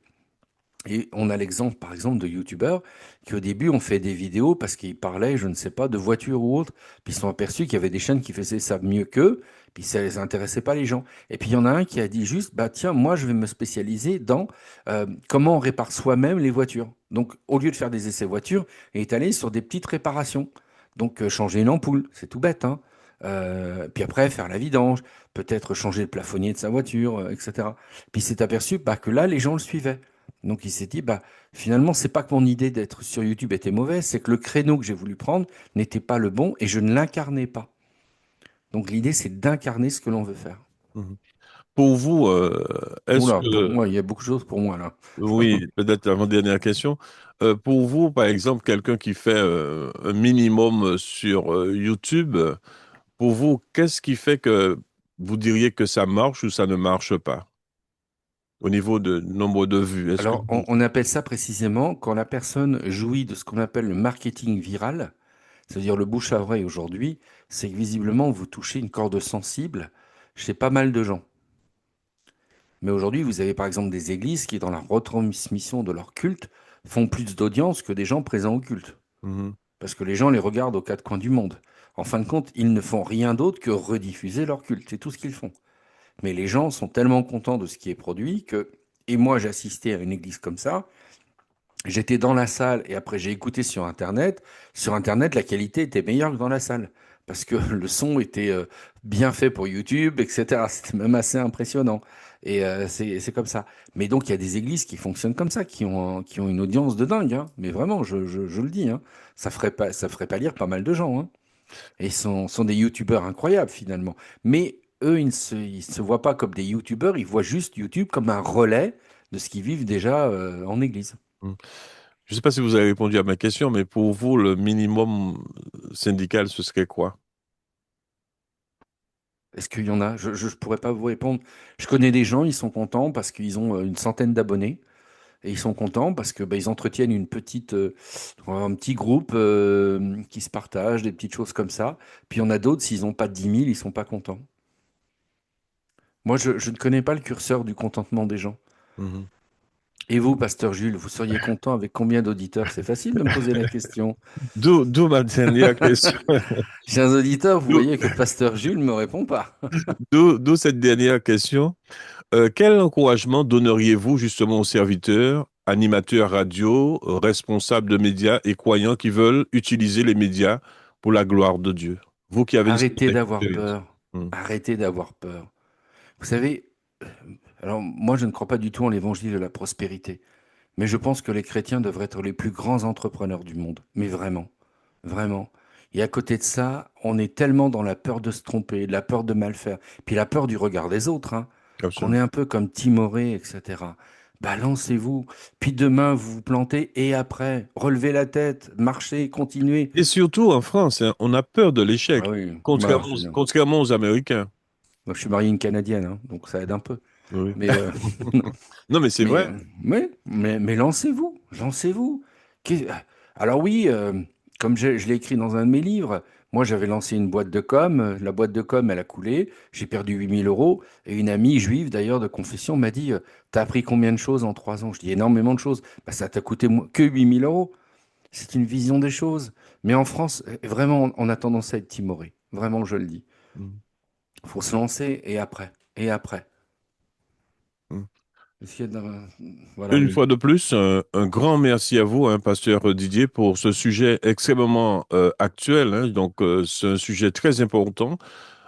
Et on a l'exemple, par exemple, de youtubeurs qui, au début, ont fait des vidéos parce qu'ils parlaient, je ne sais pas, de voitures ou autre. Puis ils se sont aperçus qu'il y avait des chaînes qui faisaient ça mieux qu'eux. Puis ça les intéressait pas les gens. Et puis il y en a un qui a dit juste, bah tiens, moi je vais me spécialiser dans comment on répare soi-même les voitures. Donc au lieu de faire des essais voitures, il est allé sur des petites réparations. Donc changer une ampoule, c'est tout bête, hein. Puis après faire la vidange, peut-être changer le plafonnier de sa voiture, etc. Puis il s'est aperçu bah, que là les gens le suivaient. Donc il s'est dit, bah, finalement, c'est pas que mon idée d'être sur YouTube était mauvaise, c'est que le créneau que j'ai voulu prendre n'était pas le bon et je ne l'incarnais pas. Donc l'idée, c'est d'incarner ce que l'on veut faire. Mhm. Pour vous, est-ce Oula, pour que moi, il y a beaucoup de choses pour moi là. oui, peut-être avant-dernière question. Pour vous, par exemple, quelqu'un qui fait un minimum sur YouTube, pour vous, qu'est-ce qui fait que vous diriez que ça marche ou ça ne marche pas au niveau de nombre de vues? Est-ce que Alors, on appelle ça précisément quand la personne jouit de ce qu'on appelle le marketing viral, c'est-à-dire le bouche à oreille aujourd'hui, c'est que visiblement vous touchez une corde sensible chez pas mal de gens. Mais aujourd'hui, vous avez par exemple des églises qui, dans la retransmission de leur culte, font plus d'audience que des gens présents au culte. Mhm. parce que les gens les regardent aux quatre coins du monde. En fin de compte, ils ne font rien d'autre que rediffuser leur culte, c'est tout ce qu'ils font. Mais les gens sont tellement contents de ce qui est produit que, et moi j'ai assisté à une église comme ça, j'étais dans la salle et après j'ai écouté sur Internet. Sur Internet, la qualité était meilleure que dans la salle parce que le son était bien fait pour YouTube, etc. C'était même assez impressionnant. Et c'est comme ça. Mais donc il y a des églises qui fonctionnent comme ça, qui ont une audience de dingue, hein. Mais vraiment, je le dis, hein. Ça ferait pas lire pas mal de gens, hein. Et sont des YouTubeurs incroyables finalement. Mais eux, ils se voient pas comme des YouTubeurs, ils voient juste YouTube comme un relais de ce qu'ils vivent déjà en église. Mm. Je ne sais pas si vous avez répondu à ma question, mais pour vous, le minimum syndical, ce serait quoi? Est-ce qu'il y en a? Je ne pourrais pas vous répondre. Je connais des gens, ils sont contents parce qu'ils ont une centaine d'abonnés. Et ils sont contents parce que bah, ils entretiennent un petit groupe qui se partage, des petites choses comme ça. Puis il y en a d'autres, s'ils n'ont pas 10 000, ils sont pas contents. Moi, je ne connais pas le curseur du contentement des gens. Mhm. Et vous, pasteur Jules, vous seriez content avec combien d'auditeurs? C'est facile de me poser la question. D'où ma dernière question. Chers auditeurs, vous D'où voyez que pasteur Jules ne me répond pas. d'où cette dernière question. Quel encouragement donneriez-vous justement aux serviteurs, animateurs radio, responsables de médias et croyants qui veulent utiliser les médias pour la gloire de Dieu? Vous qui avez une certaine Arrêtez d'avoir expérience. peur. Hmm. Arrêtez d'avoir peur. Vous savez, alors moi je ne crois pas du tout en l'évangile de la prospérité, mais je pense que les chrétiens devraient être les plus grands entrepreneurs du monde. Mais vraiment, vraiment. Et à côté de ça, on est tellement dans la peur de se tromper, la peur de mal faire, puis la peur du regard des autres, hein, qu'on est Absolument. un peu comme timoré, etc. Balancez-vous, puis demain vous vous plantez, et après, relevez la tête, marchez, continuez. Et surtout en France, hein, on a peur de Ah l'échec, oui, bah, contrairement aux Américains. moi, je suis marié à une Canadienne, hein, donc ça aide un peu. Oui. Mais Non, mais c'est vrai. mais lancez-vous, lancez-vous. Alors oui, comme je l'ai écrit dans un de mes livres, moi j'avais lancé une boîte de com, la boîte de com elle a coulé, j'ai perdu 8 000 euros, et une amie juive d'ailleurs de confession m'a dit, t'as appris combien de choses en 3 ans? Je dis énormément de choses. Bah, ça t'a coûté que 8 000 euros. C'est une vision des choses. Mais en France, vraiment, on a tendance à être timoré. Vraiment, je le dis. Mm. Il faut se lancer et après, et après. Mm. Est-ce qu'il y a voilà. Une fois de plus, un grand merci à vous, hein, pasteur Didier, pour ce sujet extrêmement actuel, hein. Donc, c'est un sujet très important,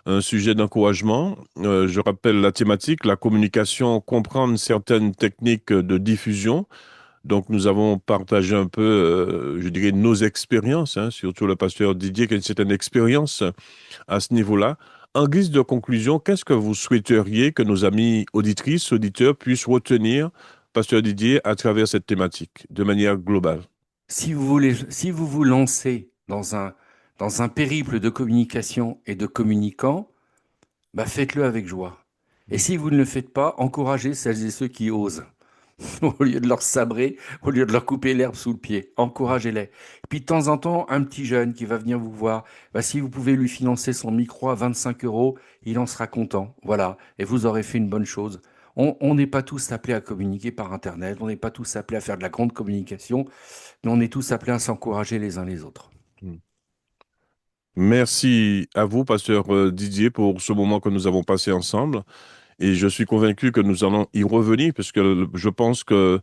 un sujet d'encouragement. Je rappelle la thématique, la communication, comprendre certaines techniques de diffusion. Donc, nous avons partagé un peu, je dirais, nos expériences, hein, surtout le pasteur Didier qui a une certaine expérience à ce niveau-là. En guise de conclusion, qu'est-ce que vous souhaiteriez que nos amis auditrices, auditeurs puissent retenir, pasteur Didier, à travers cette thématique, de manière globale? Si vous vous lancez dans un périple de communication et de communicants, bah faites-le avec joie. Et si vous ne le faites pas, encouragez celles et ceux qui osent. Au lieu de leur sabrer, au lieu de leur couper l'herbe sous le pied, encouragez-les. Puis de temps en temps, un petit jeune qui va venir vous voir, bah, si vous pouvez lui financer son micro à 25 euros, il en sera content. Voilà. Et vous aurez fait une bonne chose. On n'est pas tous appelés à communiquer par Internet, on n'est pas tous appelés à faire de la grande communication, mais on est tous appelés à s'encourager les uns les autres. Merci à vous, pasteur Didier, pour ce moment que nous avons passé ensemble. Et je suis convaincu que nous allons y revenir, parce que je pense que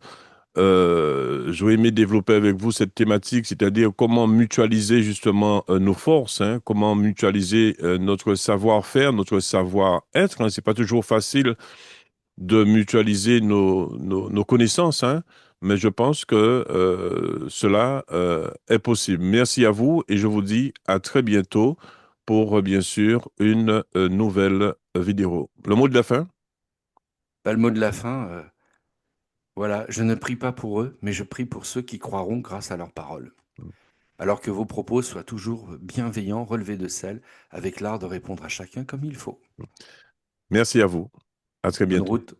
j'aurais aimé développer avec vous cette thématique, c'est-à-dire comment mutualiser justement nos forces, hein, comment mutualiser notre savoir-faire, notre savoir-être, hein. C'est pas toujours facile de mutualiser nos connaissances, hein, mais je pense que cela est possible. Merci à vous et je vous dis à très bientôt pour bien sûr une nouvelle vidéo. Le mot de la fin? Bah, le mot de la fin, voilà, je ne prie pas pour eux, mais je prie pour ceux qui croiront grâce à leurs paroles. Alors que vos propos soient toujours bienveillants, relevés de sel, avec l'art de répondre à chacun comme il faut. Merci à vous. À très Bonne bientôt. route.